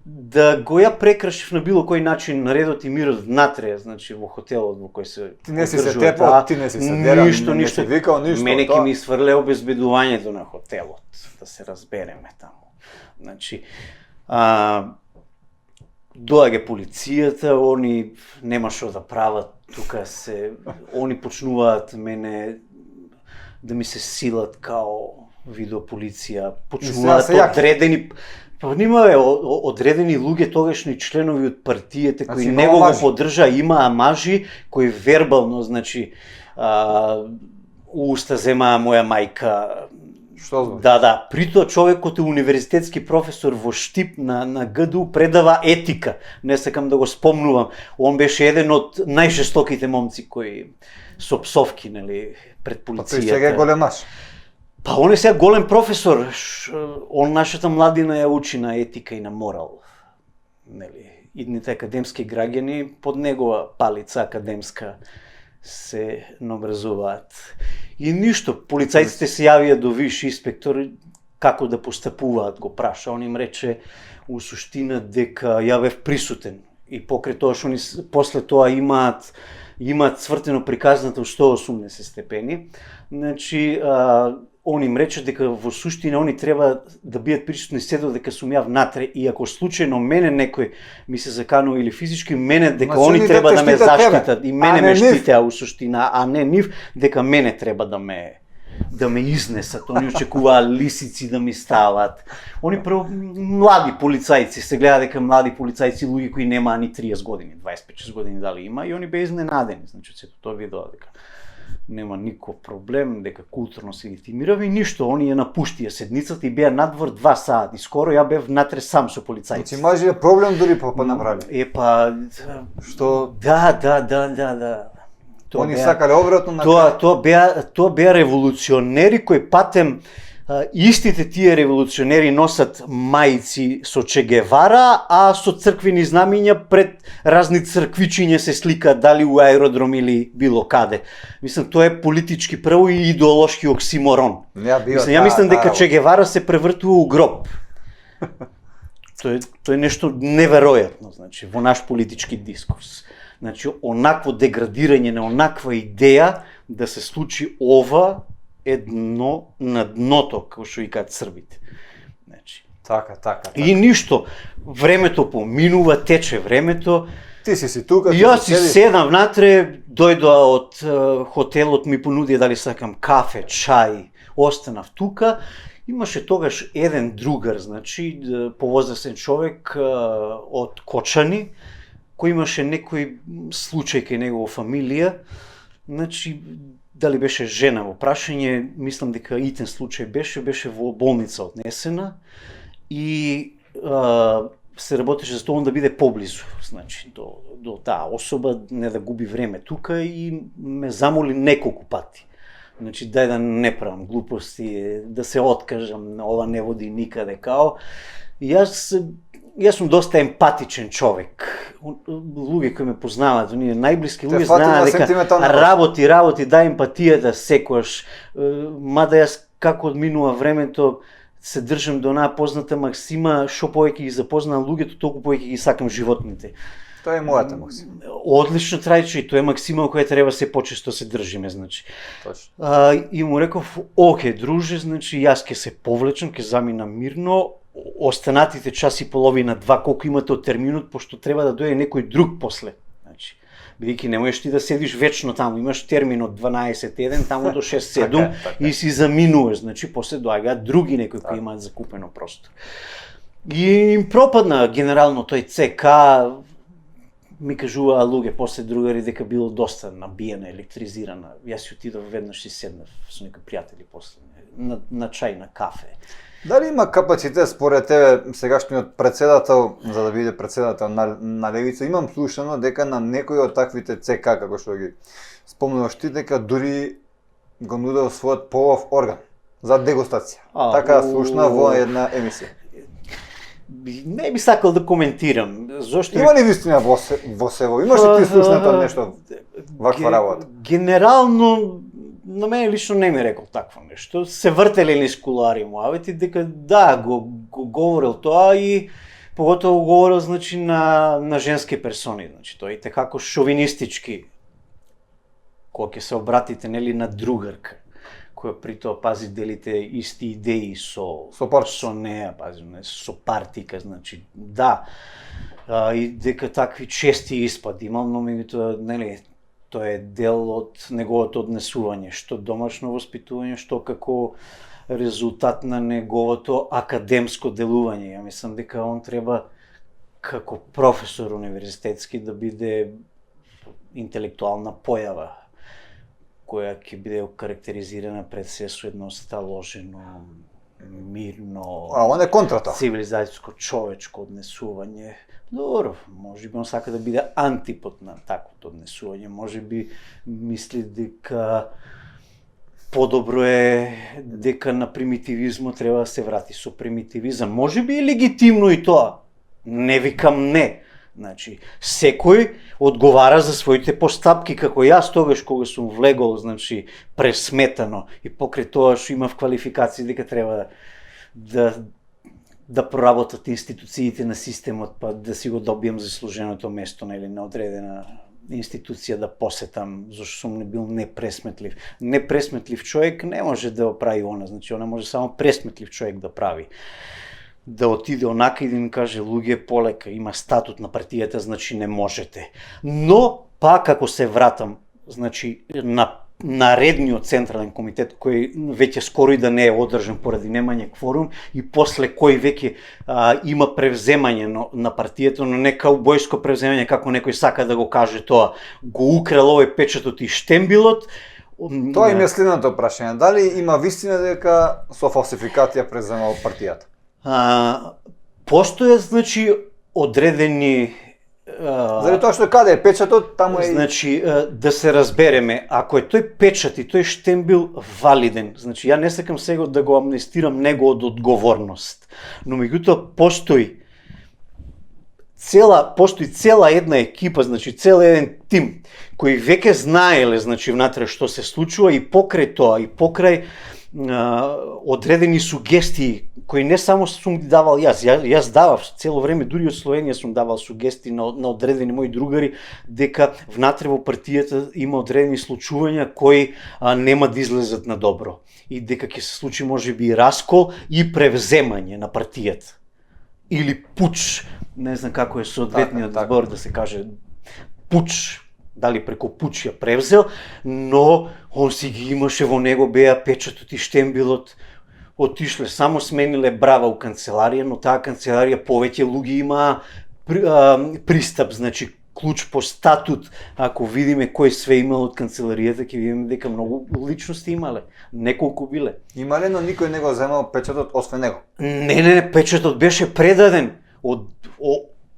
да го ја прекршив на било кој начин редот и мирот внатре, значи во хотелот во кој се Ти не си се одржува тепал, таа, ти не си се дерал, не си викал ништо, Мене тоа. ќе ми сврле обезбедувањето на хотелот, да се разбереме таму. Значи, доаѓа полицијата, они нема што да прават, тука они почнуваат мене да ми се силат као видеополиција, почнуваат се јаки. одредени одредени луѓе, тогашни членови од партијата кои Значи, него имаа го мажи. поддржа, имаа мажи кои вербално, значи, у уста земаа моја мајка. Што збор? Да, притоа човекот е универзитетски професор во Штип на ГДУ, предава етика. Не сакам да го спомнувам. Он беше еден од најжестоките момци кои со псовки, нели, пред Па тој полицијата. сега е голем маж. Па он е сега голем професор. Он нашата младина ја учи на етика и на морал. Нели, идните академски граѓани под негова палица академска се наобразуваат. И ништо, полицајците се јавија до виш инспектор како да постапуваат, го праша. Он им рече у суштина дека ја бев присутен. И покрај тоа што они после тоа имаат цвртено приказната у 180 степени. Значи, он им рече дека во суштина они треба да бидат присутни се додека сум ја внатре и ако случајно мене некој ми се заканува или физички мене дека Значи, они они треба те да ме штитат тебе, заштитат и а мене не ме нив. штитеа у суштина, а не нив, дека мене треба да ме изнесат. Они очекуваа лисици да ми стават. Они прво млади полицајци, се гледа дека млади полицајци, луѓе кои немаа ни 30 години, 25 години дали има, и они беа изненадени, значи сето тоа видоа дека нема никој проблем, дека културно се легитимирава и ништо, они ја напуштија седницата и беа надвор 2 сати. Скоро ја бев внатре сам со полицајци. Значи мажи е проблем дури па направи. Што Да. Тоа они беа- сакале обратно на Тоа беа револуционери кои патем истите тие револуционери носат мајци со Че Гевара, а со црквени знамиња пред разни црквичиња се сликаат дали у аеродром или било каде. Мислам, тоа е политички прво и идеолошки оксиморон. Ја мислам дека Че Гевара се превртува у гроб. Тоа е нешто неверојатно, значи, во наш политички дискурс. Значи, онакво деградирање на онаква идеја да се случи ова едно на дното, како што викаат србите. Значи, Така. И ништо. Времето поминува, тече времето. Ти си тука, И ти јас си си седиш. седам внатре, дојдоа од хотелот, ми понудија дали сакам кафе, чај, останав тука. Имаше тогаш еден другар, значи, повозрасен човек од Кочани, кој имаше некој случај кај негова фамилија, значи, дали беше жена во прашање, мислам дека итен случај беше во болница однесена и се работеше за тоа да биде поблизу, значи, до таа особа, не да губи време тука и ме замоли неколку пати. Значи, дај да не правам глупости, да се откажам, ова не води никаде, као. И јас сум доста емпатичен човек. Луѓе кои ме познаваат, оние најблиски луѓе знаат дека работи, да емпатијата секојаш. Мада јас како одминува времето, се држам до онаа позната максима, што повеќе ги запознавам луѓето, толку повеќе ги сакам животните. Тоа е мојата максима. Одлично трајче и тоа е максима која треба се почесто се држиме, значи. Точно. И му реков, оке, друже, значи јас ќе се повлечам, ќе заминам мирно, останатите час и половина, два, колку имате од терминот, пошто треба да дојде некој друг после. Значи, бидејќи не можеш ти да седиш вечно таму, имаш термин од 12:01, таму до 6:07 и си заминуваш, значи после доаѓаат други некои кои имаат закупено простор. И им пропадна генерално тој ЦК, ми кажуваа луѓе, после другари, дека било доста набиена, електризирана. Јас си отидов веднаш и седнав со некои пријатели после, на чај, на кафе. Дали има капацитет според тебе сегашниот председател за да биде председател на левица? Имам слушано дека на некои од таквите ЦК, како што ги спомнуваш ти, дека дури го нудел својот полов орган за дегустација. Така слушна во една емисија. Не би сакал да коментирам, зошто... Има ли вистина во село? Имаш ли ти слушнато нешто ваква работа? Генерално, на мене лично не ми рекол такво нешто. Се вртеле низ кулари муавети, дека да, го говорил тоа и поготово говорил, значи, на женски персони, значи, тоа и како шовинистички, кога ќе се обратите, нели, на другарка, која при тоа, пази, делите исти идеи со неа, пази, со партика, значи, да, и дека такви чести испади имал, но меѓутоа, нели, тоа е дел од неговото однесување, што домашно воспитување, што како резултат на неговото академско делување. Ја мислам дека он треба како професор универзитетски да биде интелектуална појава, која ќе биде окарактеризирана пред се со едно сталожено, мирно, он е контрата. Цивилизацијско, човечко однесување. Добро, може би он сака да биде антипод на таквото однесување, може би мисли дека подобро е дека на примитивизмот треба да се врати со примитивизам. Може би е легитимно и тоа. Не викам не. Значи, секој одговара за своите постапки, како јас тогаш кога сум влегол, значи, пресметано и покрај тоа што имав квалификации дека треба да проработат институциите на системот, па да си го добијам заслуженото место, нели, на одредена институција да посетам, зашто сум не бил непресметлив. Непресметлив човек не може да прави она, значи, она може само пресметлив човек да прави. Да отиде онака и да им каже, луѓе, полека, има статут на партијата, значи не можете. Но, пак ако се вратам, значи, на редниот централен комитет, кој веќе скоро и да не е одржан поради немање кворум, и после кој веќе има превземање на партијата, но не каубојско превземање, како некој сака да го каже тоа, го украл овој печатот и штембилот. Тоа им е следното прашање. Дали има вистина дека со фалсификација преземал партијата? Постојат, значи, одредени... Заради тоа што каде е печатот, таму е... Значи, да се разбереме, ако е тој печат и тој штембил валиден, значи, ја не сакам сега да го амнестирам него од одговорност, но меѓутоа постои цела една екипа, значи цел еден тим, кој веќе знаеле, значи, внатре што се случува и покрај тоа, и покрај одредени сугестии, кои не само сум ги давал јас давав цело време, дури од Словенија сум давал сугестии на одредени мои другари, дека внатре во партијата има одредени случувања кои нема да излезат на добро. И дека ќе се случи можеби и раскол и превземање на партијата. или пуч, не знам како е соодветниот Така. збор да се каже пуч, дали преку пуч ја превзел, но он си ги имаше во него, беа печатот и штембилот, отишле, само смениле брава у канцеларија, но таа канцеларија повеќе луѓе има пристап, значи клуч по статут, ако видиме кој све имал од канцеларијата, ќе видиме дека многу личности имале, неколку биле. Има ли, но никој не го земал печатот освен него? Не, печатот беше предаден од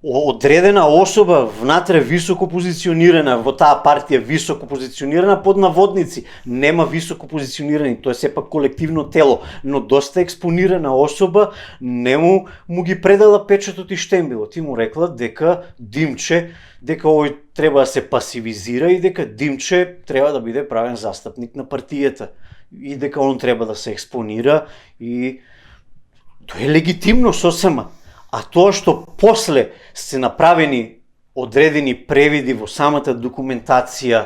одредена особа внатре високо позиционирана во таа партија, високо позиционирана под наводници. Нема високо позиционирани, тоа е сепак колективно тело, но доста експонирана особа не му ги предала печатот и штембилот. И му рекла дека Димче, дека овој треба да се пасивизира и дека Димче треба да биде правен застапник на партијата и дека он треба да се експонира и тоа е легитимно сосема. А тоа што после се направени одредени превиди во самата документација,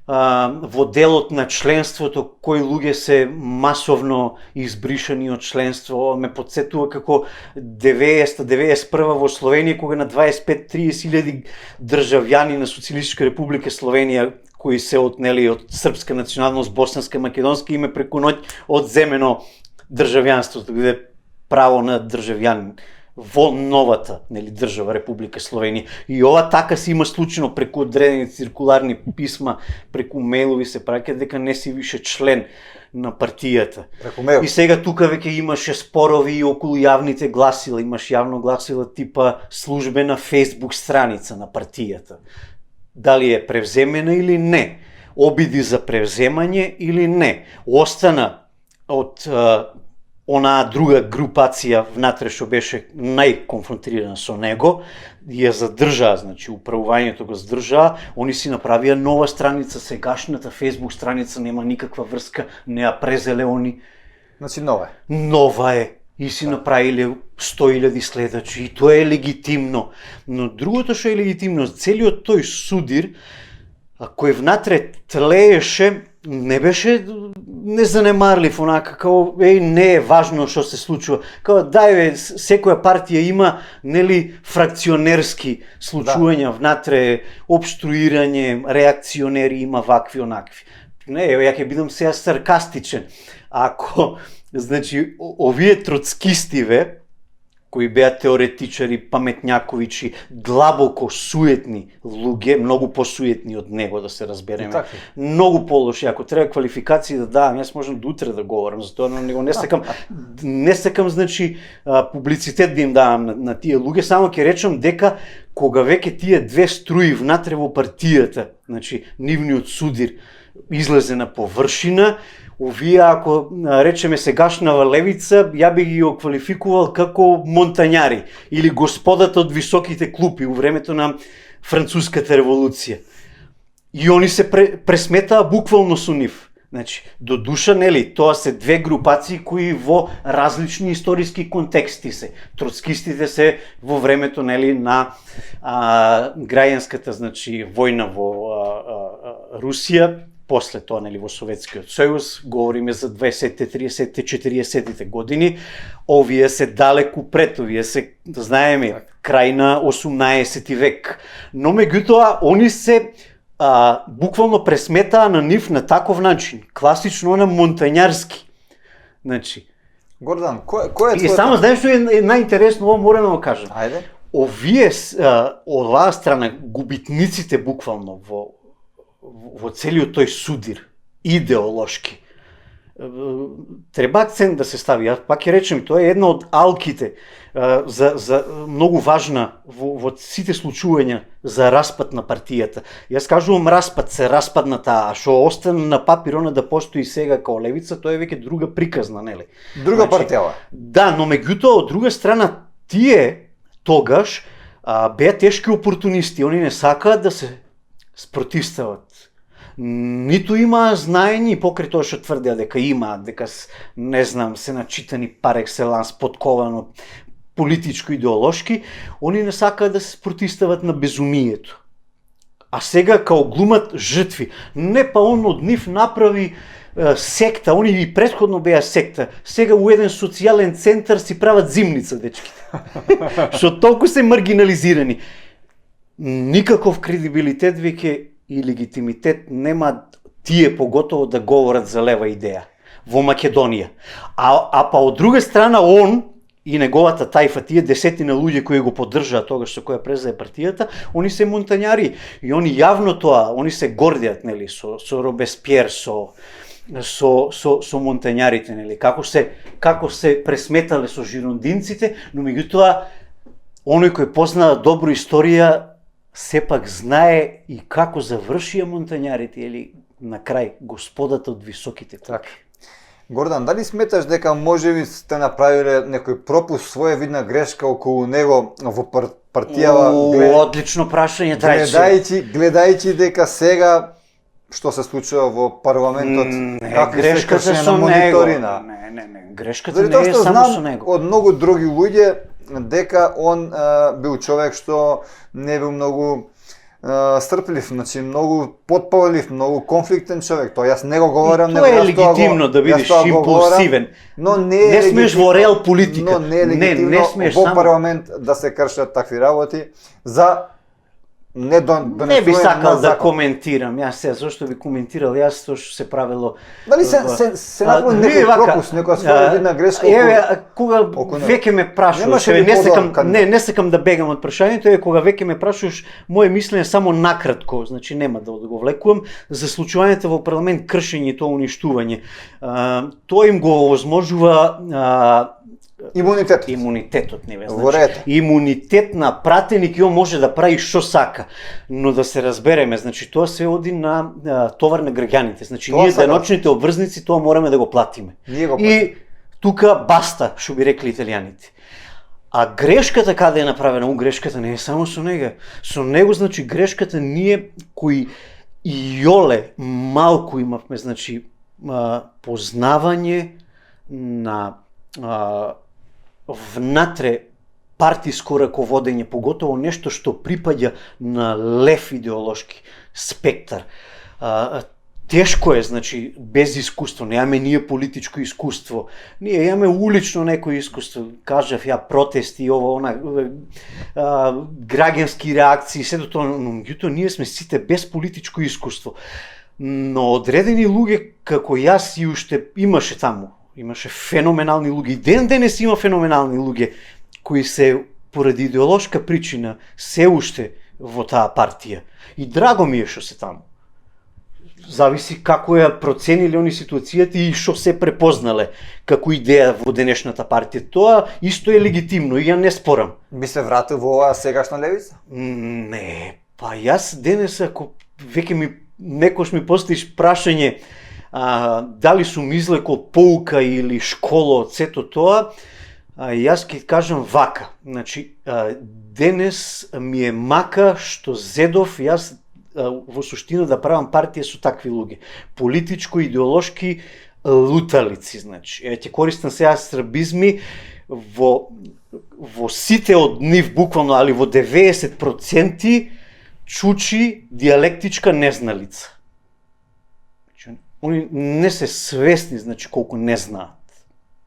во делот на членството, кои луѓе се масовно избришани од членство, ме подсетува како 90-91 во Словенија, кога на 25-30 илјади државјани на Социјалистичка република Словенија, кои се отнели од српска националност, боснанска, македонска, име преку ноќ одземено државјанството, где право на државјанин во новата држава Република Словенија. И ова така се има случајно преку одредени циркуларни писма, преку мејлови се праќа дека не си више член на партијата. Преку мејл. И сега тука веќе имаше спорови и околу јавните гласила, имаш јавно гласила типа службена Facebook страница на партијата. Дали е превземена или не, обиди за превземање или не, остана од онаа друга групација внатре што беше најконфронтирана со него, ја задржаа, значи управувањето го задржаа, они си направија нова страница, сегашната Facebook страница нема никаква врска, не ја презеле они. Значи нова е. Нова е. И си направиле 100.000 следачи, и тоа е легитимно. Но другото што е легитимно, целиот тој судир, кој внатре тлееше, не беше незанемарлив, онака, као, не е важно што се случува. Као, дај, секоја партија има, нели, фракционерски случувања внатре, обструирање, реакционери има вакви, онакви. Не, ја ќе бидам сега саркастичен. Ако, значи, овие троцкистиве, кои беа теоретичари, паметњаковичи, длабоко суетни луѓе, многу посуетни од него, да се разбереме. Многу полоши. Ако треба квалификации да давам, јас можам до утре да говорам за тоа, но него не сакам, значи, публицитет да им давам на тие луѓе, само ќе речам дека кога веќе тие две струи внатре во партијата, значи, нивниот судир излезе на површина, овие, ако речеме сегашнава левица, ја би ги оквалификувал како монтањари или господата од високите клупи у времето на Француската револуција. И они се пресметаа буквално со нив. Значи, до душа, нели, тоа се две групации кои во различни историски контексти се. Троцкистите се во времето, нели, на граѓанската, значи, војна во Русија, после тоа, нели, во Советскиот сојуз, говориме за 20-те, 30-те, 40-те години, овие се далеку пред, овие се, знаеме, крај на 18 век. Но меѓутоа, они се буквално пресметаа на нив на таков начин, класично на монтањарски. Значи, Гордан, кој е твојата... И само знаеш што е најинтересно, ова морам да го кажам. Ајде. Овие, оваа страна, губитниците буквално во целиот тој судир, идеолошки, треба акцент да се стави. Јас пак ќе речем, тоа е една од алките за многу важна во сите случувања за распад на партијата. Јас кажувам распад, се распадна таа, а што остана на папир, она да постои сега као левица, тоа е веќе друга приказна, нели? Друга партија. Да, но меѓутоа од друга страна тие тогаш беа тешки опортунисти, они не сакаат да се спротивстават. Ниту имаа знаење покрај тоа што тврдеа дека имаат, дека не знам, се начитани пар екселанс, подковано политичко идеолошки, они не сакаат да се спротивстават на безумието. А сега као глумат жртви. Не, па он од нив направи секта, они и претходно беа секта. Сега у еден социјален центар си прават зимница, дечките. Што толку се маргинализирани. Никаков кредибилитет веќе и легитимитет нема тие поготово да говорат за лева идеја во Македонија. А па од друга страна он и неговата тајфа, тие десетина луѓе кои го поддржаат тогаш со која презае партијата, они се монтањари и они јавно тоа, они се гордеат, нели, со Робеспиер, со монтањарите, нели, како се пресметале со жирондинците, но меѓутоа оној кој познава добро историја сепак знае и како завршија монтањарите, или на крај господата од високите куки. Гордан, дали сметаш дека можеби сте направиле некој пропуст, своевидна грешка околу него во партијава? Одлично прашање, гледајќи дека сега што се случува во парламентот, какви се кршења на мониторина? Не, грешката не е само со него. Од многу други луѓе дека он бил човек што не бил многу стрплив, значи многу потпалив, многу конфликтен човек. Тоа јас не го говорам, тоа е легитимно да бидеш импулсивен. Но не смееш во реал политика. Но не е легитимно во парламент да се кршат такви работи за не би сакал да коментирам, јас се, зашто би коментирал јас тоа што се правило. Дали се направи некој пропуск, некоја своевидна грешка? Кога веќе ме прашуваш, не сакам да бегам од прашањето, кога веќе ме прашуваш, моje мислење само накратко, значи нема да го влекувам, за случувањето во парламент, кршење и тоа уништување. Тоа им го овозможува имунитетот не ве, значи имунитет на пратеник и он може да прави што сака, но да се разбереме, значи тоа се оди на товар на граѓаните, значи ние деночните обврзници тоа мораме да го платиме. И тука баста, што би рекли италијаните. А грешката каде е направена? Грешката не е само со него, значи грешката ние кои иоле малку имавме, значи познавање на внатре партиско раководење, поготово нешто што припаѓа на лев идеолошки спектар. Тешко е, значи, без искуство, немаме ние политичко искуство, ние имаме улично некој искуство, кажав ја, протести, граѓански реакции, сето тоа, но меѓутоа ние сме сите без политичко искуство. Но одредени луѓе, како јас и уште имаше таму, имаше феноменални луѓе, и денес има феноменални луѓе, кои се, поради идеолошка причина, се уште во таа партија. И драго ми е што се таму. Зависи како ја процениле они ситуацијата и што се препознале како идеја во денешната партија. Тоа исто е легитимно и ја не спорам. Би се вратил во оваа сегашна левица? Не, па јас денес, ако веќе некош ми поставиш прашање дали сум извлекол поука или школа од сето тоа, јас ќе кажам вака. Значи, денес ми е мака што зедов јас во суштина да правам партија со такви луѓе. Политичко, идеолошки луталици, значи. Ќе користам сега србизми во сите од нив, буквално, али во 90% чучи диалектичка незналица. Они не се свесни, значи, колку не знаат.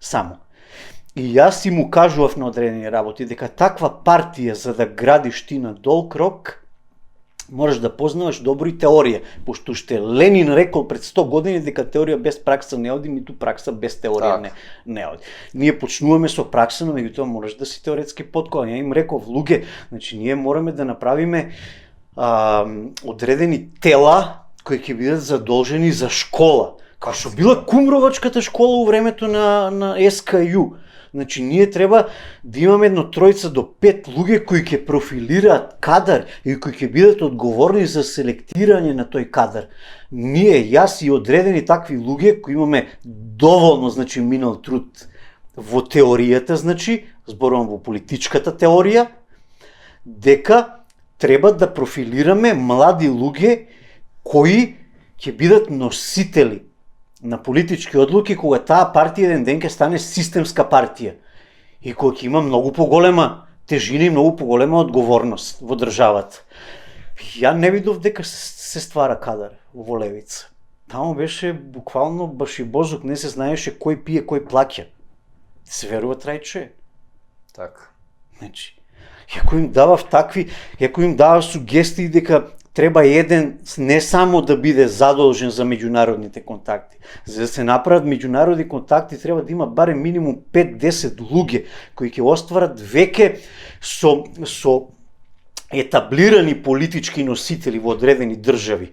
Само. И јас си му кажував на одредени работи дека таква партија, за да градиш ти на долг рок, можеш да познаваш добро и теорија, пошто уште Ленин рекол пред 100 години дека теорија без пракса не оди, ниту пракса без теорија не оди. Ние почнуваме со пракса, но меѓутоа можеш да си теоретски подколен. Ја им реков, луѓе, значи ние мораме да направиме одредени тела кои ќе бидат задолжени за школа, како што била Кумровачката школа у времето на СКЮ. Значи, ние треба да имаме едно 3 до 5 луѓе кои ќе профилираат кадар и кои ќе бидат одговорни за селектирање на тој кадар. Ние, јас и одредени такви луѓе кои имаме доволно, значи, минал труд во теоријата, значи, зборувам во политичката теорија, дека треба да профилираме млади луѓе кои ќе бидат носители на политички одлуки кога таа партија еден ден ќе стане системска партија и кога ќе има многу поголема тежина и многу поголема одговорност во државата. Ја не видов дека се ствара кадар во левица. Тамо беше буквално башибозук, не се знаеше кој пие, кој плаќа. Се верува трајче. Така. Значи, ако им дава сугестии дека треба еден не само да биде задолжен за меѓународните контакти. За да се направат меѓународни контакти треба да има барем минимум 5-10 луѓе кои ќе остварат веќе со етаблирани политички носители во одредени држави.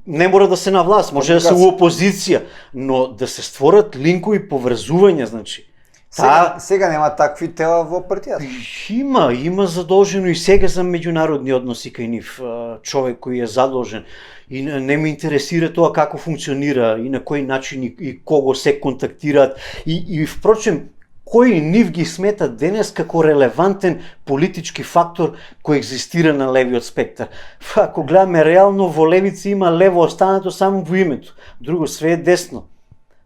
Не мора да се на власт, може да се у опозиција, но да се створат линкови поврзувања, значи. Сега нема такви тела во партијата. Има задолжено и сега за меѓународни односи кај нив човек кој е задолжен. И не ме интересира тоа како функционира и на кој начин и кого се контактираат и впрочем кој нив ги смета денес како релевантен политички фактор кој екзистира на левиот спектар. Ако гледаме реално, во левица има лево останато само во името, друго све е десно.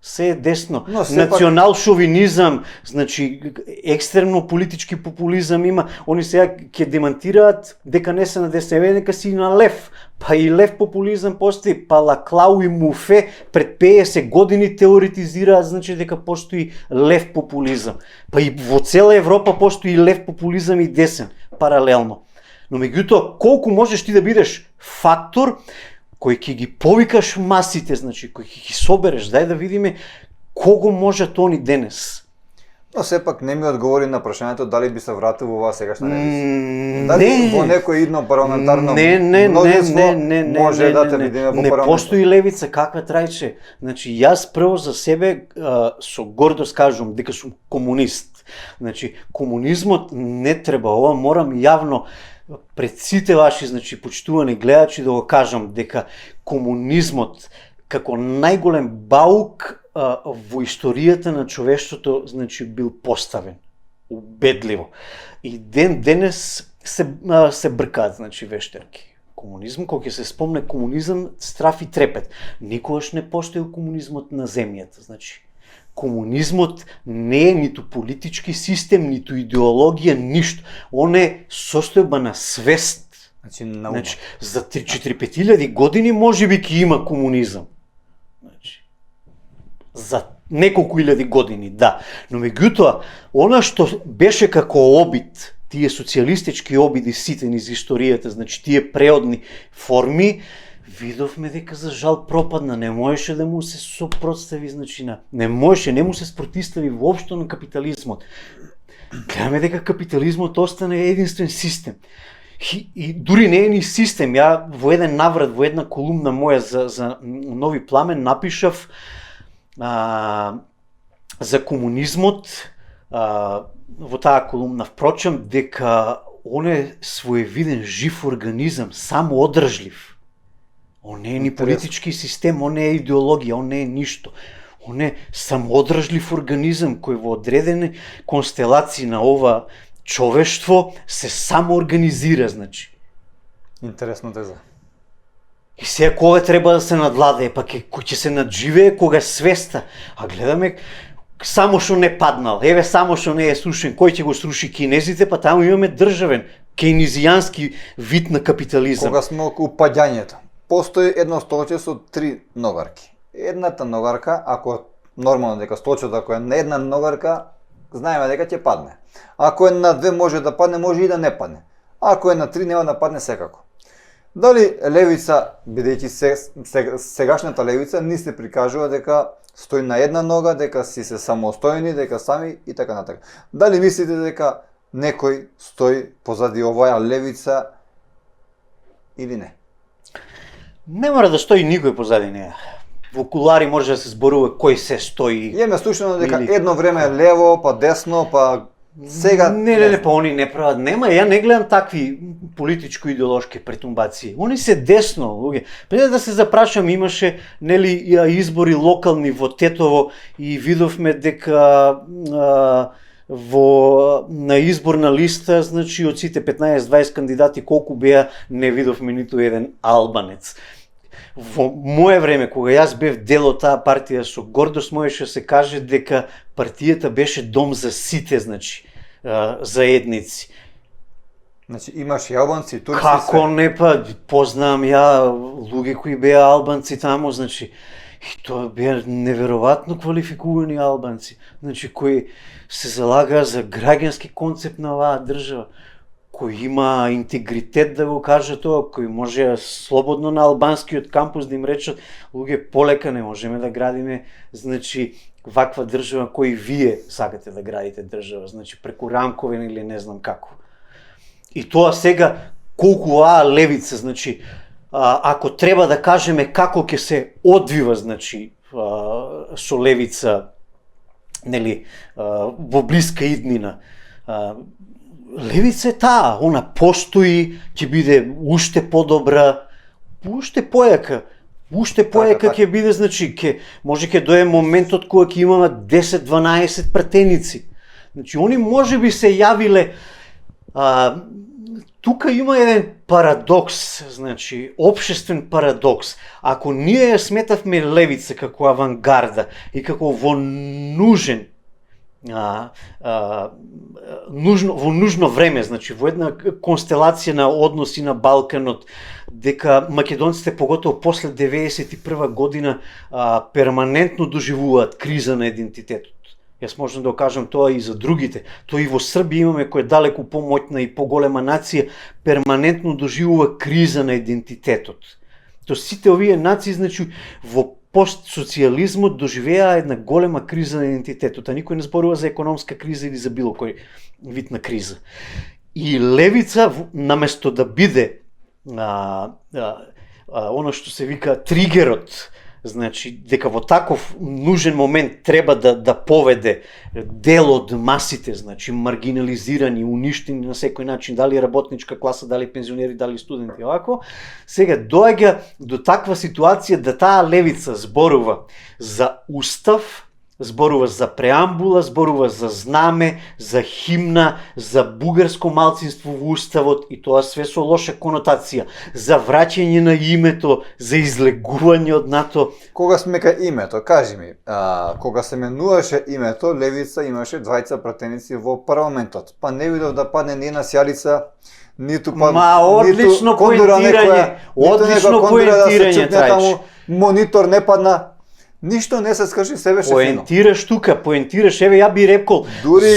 Се е десно. Национал шовинизам, значи екстерно политички популизам има. Они сега ќе демантираат дека не се на ДСВ, дека си на лев. Па и лев популизам постои. Па Лаклау и Муфе пред 50 години теоретизираат, значи дека постои лев популизам. Па и во цела Европа постои лев популизам и десен паралелно. Но меѓутоа, колку можеш ти да бидеш фактор кој ќе ги повикаш масите, значи, кој ќе ги собереш, дај да видиме кого можат они денес. Но сепак не ми одговори на прашањето дали би се вратил во оваа сегашна левица. Дали во некој идно парламентарно мнозинство може да те видиме во парламентот? Не постои левица, каква трајче. Значи, јас прво за себе со гордост кажувам дека сум комунист. Значи, комунизмот не треба, ова морам јавно пред сите ваши, значи, почитувани гледачи да го кажам дека комунизмот како најголем баук во историјата на човештвото, значи, бил поставен убедливо. И денес се бркаат, значи, вештерки. Комунизм, кога ќе се спомне комунизам, страф и трепет. Никогаш не постоил комунизмот на земјата, значи. Комунизмот не е ниту политички систем, ниту идеологија, ништо. Он е состојба на свест. Значи, за 3-4-5 години може би ќе има комунизам. Значи, за неколку илјади години, да. Но меѓутоа, она што беше како обид, тие социјалистички обиди сите низ историјата, значи тие преодни форми, видовме дека за жал пропадна, не можеше да му се сопротстави, значи не му се спротистави воопшто на капитализмот. Гледаме дека капитализмот остане единствен систем. И дури не е ни систем, ја во еден наврат, во една колумна моја за Нови пламен напишав за комунизмот, во таа колумна впрочем, дека он е своевиден жив организам, само одржлив. Он не е ни политички систем, он не е идеологија, он не е ништо. Он е самоодржлив организам кој во одредени констелации на ова човештво се самоорганизира, значи. Интересна теза. И сега кога треба да се надладее, па ќе се надживее кога свеста. А гледаме само што не паднал, еве само што не е срушен, кој ќе го сруши кинезите, па таму имаме државен кейнизијански вид на капитализам. Кога сме околу падањето, постои едно столче со 3 ногарки. Едната ногарка, ако нормално дека столчето ако е на една ногарка, знаеме дека ќе падне. Ако е на 2 може да падне, може и да не падне. Ако е на 3 нема да падне секако. Дали левица, бидејќи сегашната левица ни се прикажува дека стои на една нога, дека си се самостојни, дека сами и така натака. Дали мислите дека некој стои позади оваа левица или не? Не мора да стои никој позади неја. Во кулари може да се зборува кој се стои. Јеме слушано дека едно време е лево, па десно, па сега... Не, па они не прават. Нема, ја не гледам такви политичко-идеолошки претумбации. Они се десно, луѓе. Пред да се запрашам, имаше нели избори локални во Тетово и видовме дека на изборна листа, значи од сите 15-20 кандидати колку беа, не видовме ниту еден албанец. Во мое време, кога јас бев дел од таа партија, со гордост можеше се каже дека партијата беше дом за сите, значи, заедници. Значи имаш и албанци, турци, Како све. не па, познам ја луѓе кои беа албанци таму, значи, и тоа беа неверојатно квалификувани албанци, значи, кои се залагаа за граѓански концепт на оваа држава, кој има интегритет да го каже тоа, кој може слободно на албанскиот кампус да им речат, луѓе, полека не можеме да градиме, значи, ваква држава кој вие сакате да градите држава, значи, преку рамковен или не знам како. И тоа сега, колку оваа левица, значи, ако треба да кажеме како ќе се одвива, значи, со левица, нели, во блиска иднина, левица е таа, она постои, ќе биде уште подобра, уште појака Така. ќе биде, значи, може ќе дое моментот кога ќе имаме 10-12 пратеници. Значи, они може би се јавиле. Тука има еден парадокс, значи, општествен парадокс. Ако ние ја сметавме левица како авангарда и како во нужно време, значи во една констелација на односи на Балканот, дека македонците, поготово после 91 година, перманентно доживуваат криза на идентитетот. Јас можам да кажам тоа и за другите. Тоа и во Србија имаме, која е далеку помоќна и поголема нација, перманентно доживува криза на идентитетот. То сите овие нации, значи, во постсоцијализмот доживеа една голема криза на идентитетот, а никој не зборува за економска криза или за било кој вид на криза. И левица, наместо да биде оно што се вика тригерот, значи, дека во таков нужен момент треба да поведе дел од масите, значи, маргинализирани, уништени на секој начин, дали работничка класа, дали пензионери, дали студенти, овако, сега доаѓа до таква ситуација да таа левица зборува за устав, зборува за преамбула, зборува за знаме, за химна, за бугарско малцинство во уставот и тоа све со лоша конотација, за враќање на името, за излегување од НАТО. Кога сме кај името, кажи ми, кога се менуваше името, левица имаше двајца пратеници во парламентот. Па не видов да падне ни една сјалица, ниту одлично поентирање, одлично поентирање, Трајч. Монитор не падна. Ништо не се скажи, се беше фино. Поентираш, еве ја би рекол,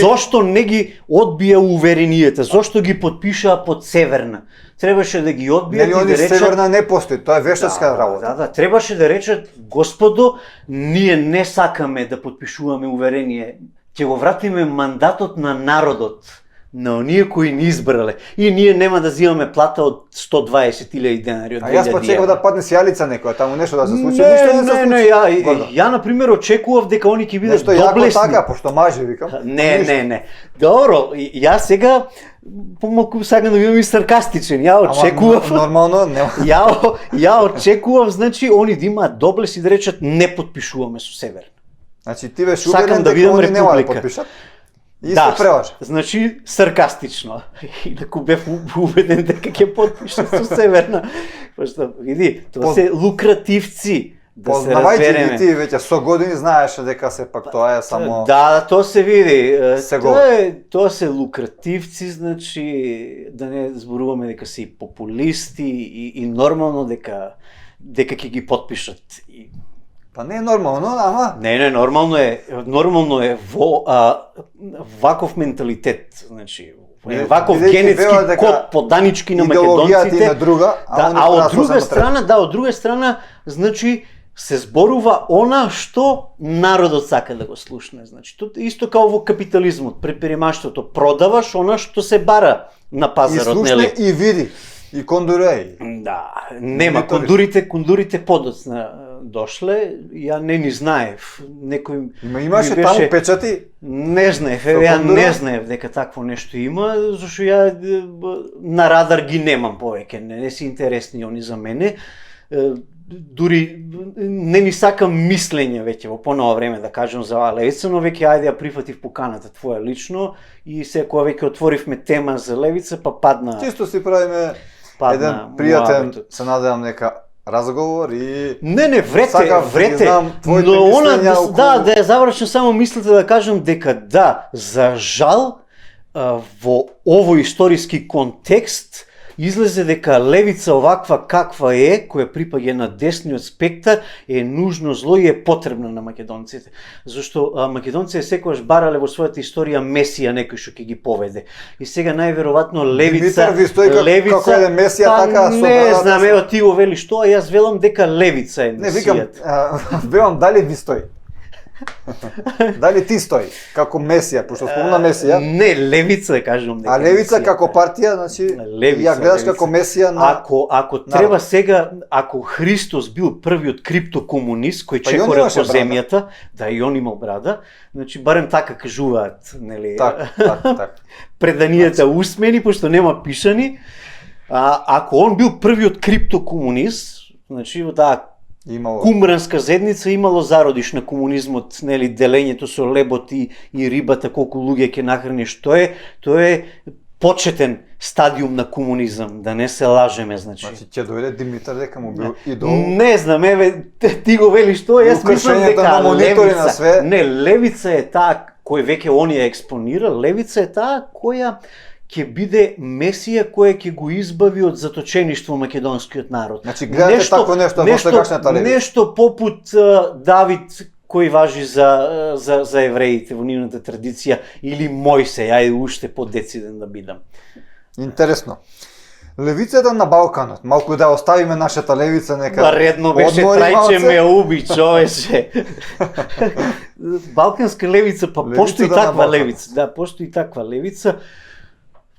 зошто не ги одбија уверенијата, зошто ги подпишаа под Северна? Требаше да ги одбијат и да речат... Северна не постои, тоа е вештачка работа. Да, требаше да речат, господо, ние не сакаме да подпишуваме уверение, ќе го вратиме мандатот на народот, на оние кои ни избрале. И ние нема да взимаме плата од 120.000 денари, од 2.000 јас почекав да падне сјалица некоја, таму нешто да се случи, ја на пример очекував дека они ќе бидат доблесни. Нешто јако така, пошто маже викам. Не. Добро, ја сега помалку сакам да бидам и саркастичен. Ја очекував. Нормално нема. Ја очекував, значи они да имаат доблест и да речат не подпишуваме со Северна. Значи ти беше убеден дека они нема да подпишат? Да, значи саркастично. Инаку бев убеден дека ќе подпишат со Северна. Пошто види, тоа се лукративци. Да се разбереме. Познавајќи ги ти веќе со години знаеше дека сепак тоа е само... Да, тоа се види. Тоа се лукративци, значи да не зборуваме дека се и популисти и нормално дека ќе ги подпишат. Па не е нормално, ама... Не, нормално е во ваков менталитет, значи, ваков генетски код поданички на македонците. На друга, од друга страна, значи, се зборува она што народот сака да го слушне. Значи, исто како во капитализмот, предприемаштвото, продаваш она што се бара на пазарот, нели? И слушне и види, и кондуреј. Да, нема, кондурите подоцна дошле, ја не знаев. Некој имаше таму печати? Не знаев, ја не знаев дека такво нешто има, зашто ја на радар ги немам повеќе, не се интересни они за мене. Дури не ми сакам мислење веќе во понова време да кажам за оваа левица, но веќе ајде ја прифатив поканата твоја лично и секоја веќе отворивме тема за левица, па падна. Чисто си правиме еден пријатен, се надевам нека разговор и... Не, врете, но она, да ја завршам само мислите да кажам дека да, за жал, во овој историски контекст излезе дека левица оваква каква е, која припаѓа на десниот спектар, е нужно зло и е потребно на македонците. Зашто македонците секогаш барале во својата историја месија некој што ќе ги поведе. И сега најверојатно левица, Димитар, ви стои како е месија, така не знам, ево ти го велиш тоа, јас велам дека левица е месијата. Не, викам, велам дали ви стои. Дали ти стои како месија, пошто спомна месија? Не, левица кажам дека. А левица како партија, значи ја гледаш како месија на Ако треба сега, ако Христос бил првиот криптокомунист кој чекора по земјата, да и он имал брада, значи барем така кажуваат, нели? Так. Преданијата усмени, пошто нема пишани. Ако он бил првиот криптокомунист, значи во таа кумранска зедница имало зародиш на комунизмот, нели, делењето со лебот и рибата, колку луѓе ќе нахраниш, тоа е почетен стадиум на комунизам, да не се лажеме, значи. Значи ќе дојде Димитар дека му бил идол. Не знам, еве ти го велиш тоа, јас мислам дека левица, не, левица е таа кој веќе он ја експонира, левица е таа која ќе биде месија која ќе го избави од заточеништво македонскиот народ. Значи гледате такво нешто во сегашната левица. Нешто попут Давид кој важи за евреите во нивната традиција, или Мојсе, ајде уште подециден да бидам. Интересно. Левицата на Балканот, малку да оставиме нашата левица нека. Редно беше, трајче ме уби, човече. Балканска левица, па постои таква левица. Да, постои таква левица.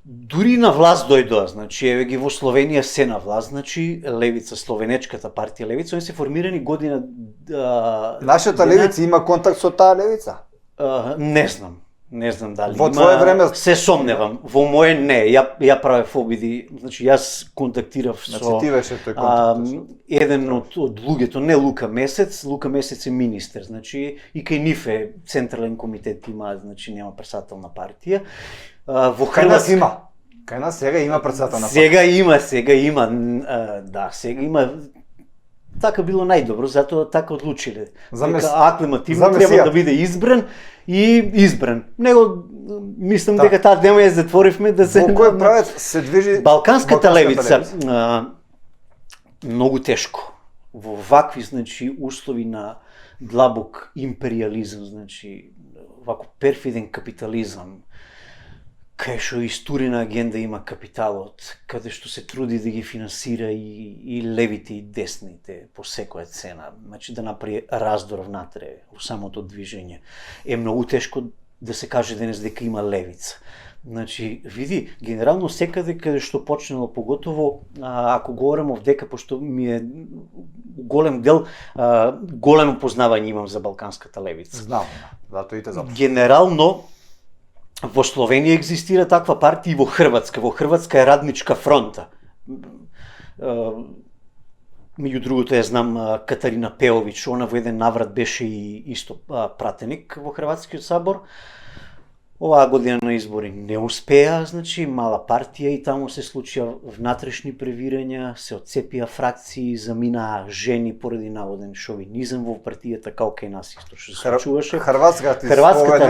Дури на власт дојдоа, значи еве ги во Словенија се на власт, значи левица, словенечката партија левица, они се формирани година Нашата левица има контакт со таа левица? Не знам дали во твое време се сомневам. Во моје не, ја правев обиди, значи јас контактирав со значи ти беше тој контакт. Еден од луѓето, не Лука Месец е министер, значи и кај нив е централен комитет има, значи нема председател на партија. Во Кај нас има. Кај нас сега има председател на партија. Сега има. Да, сега има. Така било најдобро, затоа така одлучиле. Аклимативно треба да биде избран и избран. Него мислам дека таа тема ја затворивме да се. Во кој правец се движи Балканската левица? Многу тешко. Во вакви, значи, услови на длабок империализам, значи, вако перфиден капитализам, кај што истурена агенда има капиталот, каде што се труди да ги финансира и левите и десните по секоја цена, значи да направи раздор внатре во самото движење. Е многу тешко да се каже денес дека има левица. Значи, види, генерално секаде каде што почнало, поготово ако говорам дека, пошто ми е голем дел, големо познавање имам за балканската левица. Знам, затоа и те започнав. Генерално во Словенија екзистира таква партија и во Хрватска. Во Хрватска е Радничка фронта. Меѓу другото, ја знам Катарина Пеовиќ, она во еден наврат беше и исто пратеник во Хрватскиот сабор. Оваа година на избори не успеа, значи мала партија и таму се случија внатрешни превирања, се отцепија фракции, заминаа жени поради наводен шовинизам во партијата, како кај нас исто што се случуваше. Хрватската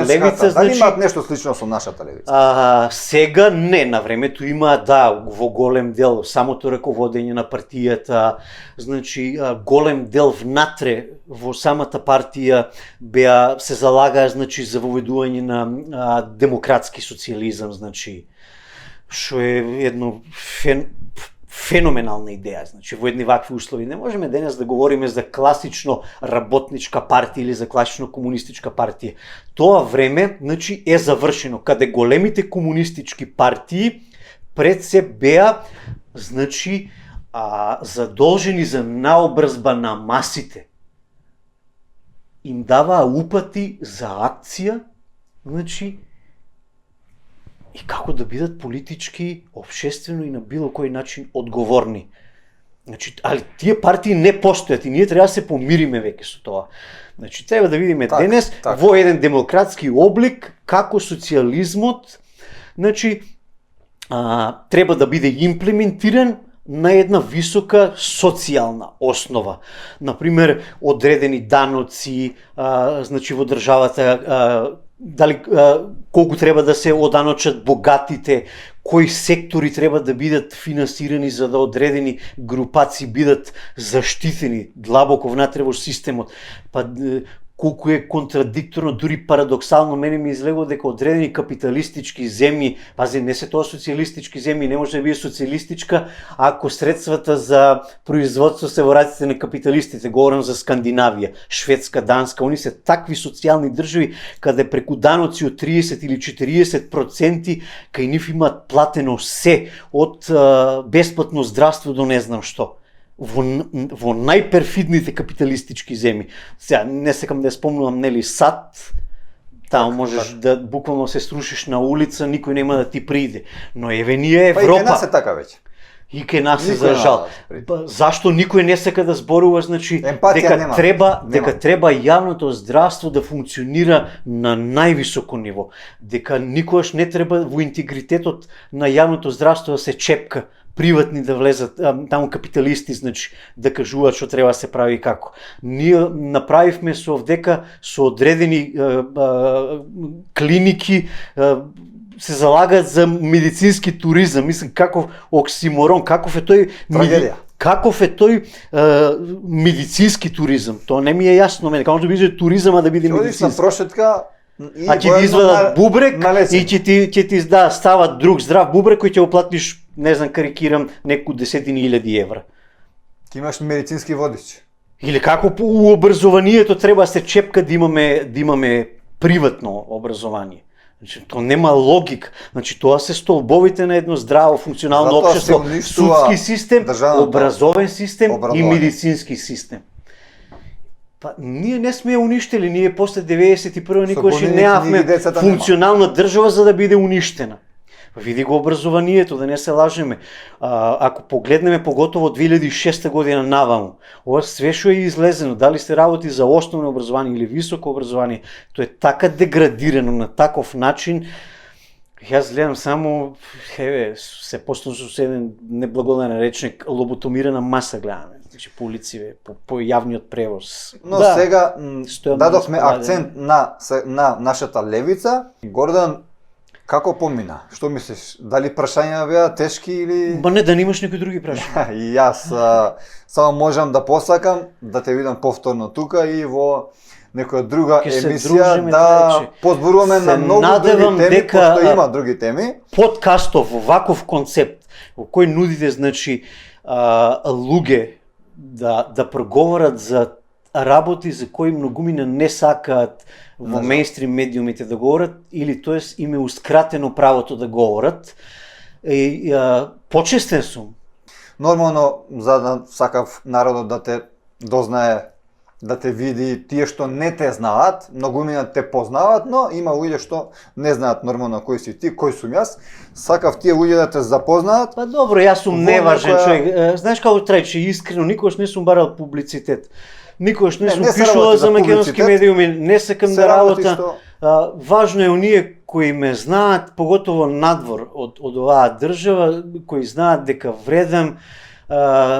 левица, значи, дали имаат нешто слично со нашата левица? Сега не, на времето има, да, во голем дел самото раководење на партијата, значи голем дел внатре во самата партија се залагаа, значи, за воведување на демократски социјализам, значи, што е едно феноменална идеја, значи, во едни вакви услови. Не можеме денес да говориме за класично работничка партија или за класично комунистичка партија. Тоа време, значи, е завршено, каде големите комунистички партии пред се беа, значи, задолжени за наобразба на масите. Им даваа упати за акција, значи, и како да бидат политички, општествено и на било кој начин одговорни. Значи, али тие партии не постојат и ние треба да се помириме веќе со тоа. Значи, треба да видиме денес во еден демократски облик како социјализмот, значи, треба да биде имплементиран на една висока социјална основа. Например, одредени даноци, значи во државата дали колку треба да се оданочат богатите, кои сектори треба да бидат финансирани за да одредени групаци бидат заштитени длабоко внатре во системот, па колку е контрадикторно, дури парадоксално, мене ми излего дека одредени капиталистички земји, пази, не се тоа социјалистички земји, не може да биде социјалистичка ако средствата за производство се во раците на капиталистите, говорам за Скандинавија, Шведска, Данска, они се такви социјални држави каде преку даноци од 30 или 40% кај нив имаат платено се, од бесплатно здравство до не знам што. Во најперфидните капиталистички земји. Сега не сакам да ја спомнувам, нели, САД, таму можеш да буквално се струшиш на улица, никој нема да ти приде. Но еве ние Европа. Па и кај нас е така веќе. И кај нас Никој е за жал. Зашто никој не сака да зборува, значи дека треба јавното здравство да функционира на највисоко ниво, дека никогаш не треба во интегритетот на јавното здравство да се чепка приватни да влезат, таму капиталисти, значи, да кажуваат што треба да се прави и како. Ние направивме со овдека со одредени клиники, се залагаат за медицински туризам. Мислам, каков оксиморон, каков е тој трагедија. Каков е тој медицински туризам? Тоа не ми е јасно мене. Како да биде туризам, а да биде медицински? Одиш на прошетка и ќе ти извадат бубрек и ќе ти стават друг здрав бубрек кој ќе го платиш, не знам, карикирам, неколку десетини илјади евра. Ти имаш медицински водич. Или како у образованието треба да се чепка да имаме приватно образование. Значи, тоа нема логика. Значи, тоа се столбовите на едно здраво, функционално општество. Судски систем, образовен систем и медицински систем. Па, ние не сме ја уништили, ние после 91-а никогаш неавме функционална држава за да биде уништена. Види го образованието, да не се лажеме. Ако погледнеме поготово 2006 година наваму, ова све што е излезено, дали се работи за основно образование или високо образование, тоа е така деградирано на таков начин. Јас гледам само, се послушам со еден неблагодарен речник, лоботомирана маса гледаме. Значи по улици, по јавниот превоз. Но да, сега дадохме акцент на нашата левица. Гордан, како помина? Што мислиш? Дали прашања беа тешки или... Ба не, да немаш некои други прашања. И јас само можам да посакам да те видам повторно тука и во некоја друга емисија да позборуваме на многу други теми, пошто има други теми. Подкастов, ваков концепт, во кој нудите, значи, луѓе да проговорат за работи за кои многумина не сакаат во мејнстрим медиумите да говорат, или тоест им е ускратено правото да говорат. Почестен сум. Нормално, за да сакав народот да те дознае, да те види, тие што не те знаат, многумина те познават, но има луѓе што не знаат нормално кој си ти, кој сум јас. Сакав тие луѓе да те запознаат. Па добро, јас сум неважен човек. Знаеш како трајче, искрено, никогаш не сум барал публицитет. Никогаш не сум пишувал за македонски медиуми, не сакам да работам. Важно е оние кои ме знаат, поготово надвор од оваа држава, кои знаат дека вредам,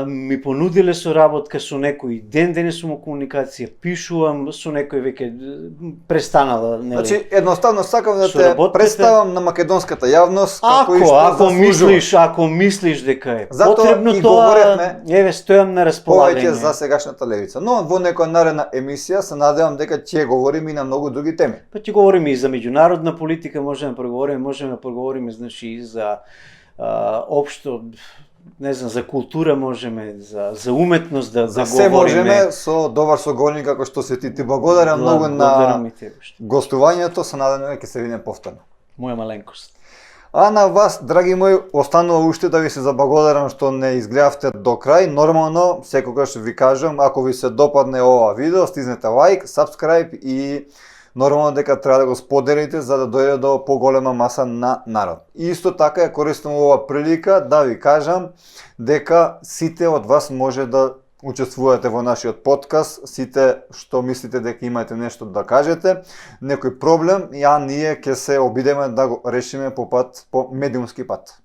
ми понудиле соработка со некој, ден сум во комуникација, пишувам со некој, веќе престанала, нели. Значи, едноставно сакам да те представам на македонската јавност како и што заслужува. Ако мислиш дека е потребно тоа, еве стојам на располагање. Повеќе за сегашната левица. Но во некоја наредна емисија се надевам дека ќе говориме и на многу други теми. Па ќе говориме и за меѓународна политика, можеме да проговориме, значи и за општо, не знам, за култура можеме, за уметност да говориме. За се можеме, со добар соговорник како што си ти. Ти благодарам многу на гостувањето, се надевам дека ќе се видиме повторно. Моја маленкост. А на вас, драги мои, останува уште да ви се заблагодарам што не изгледавте до крај. Нормално, секогаш ви кажам, ако ви се допадне ова видео, стиснете лайк, сабскрајб и нормално дека треба да го споделите за да дојде до поголема маса на народ. И исто така ја користам ова прилика да ви кажам дека сите од вас може да учествувате во нашиот подкаст, сите што мислите дека имате нешто да кажете, некој проблем, ние ќе се обидеме да го решиме по медиумски пат.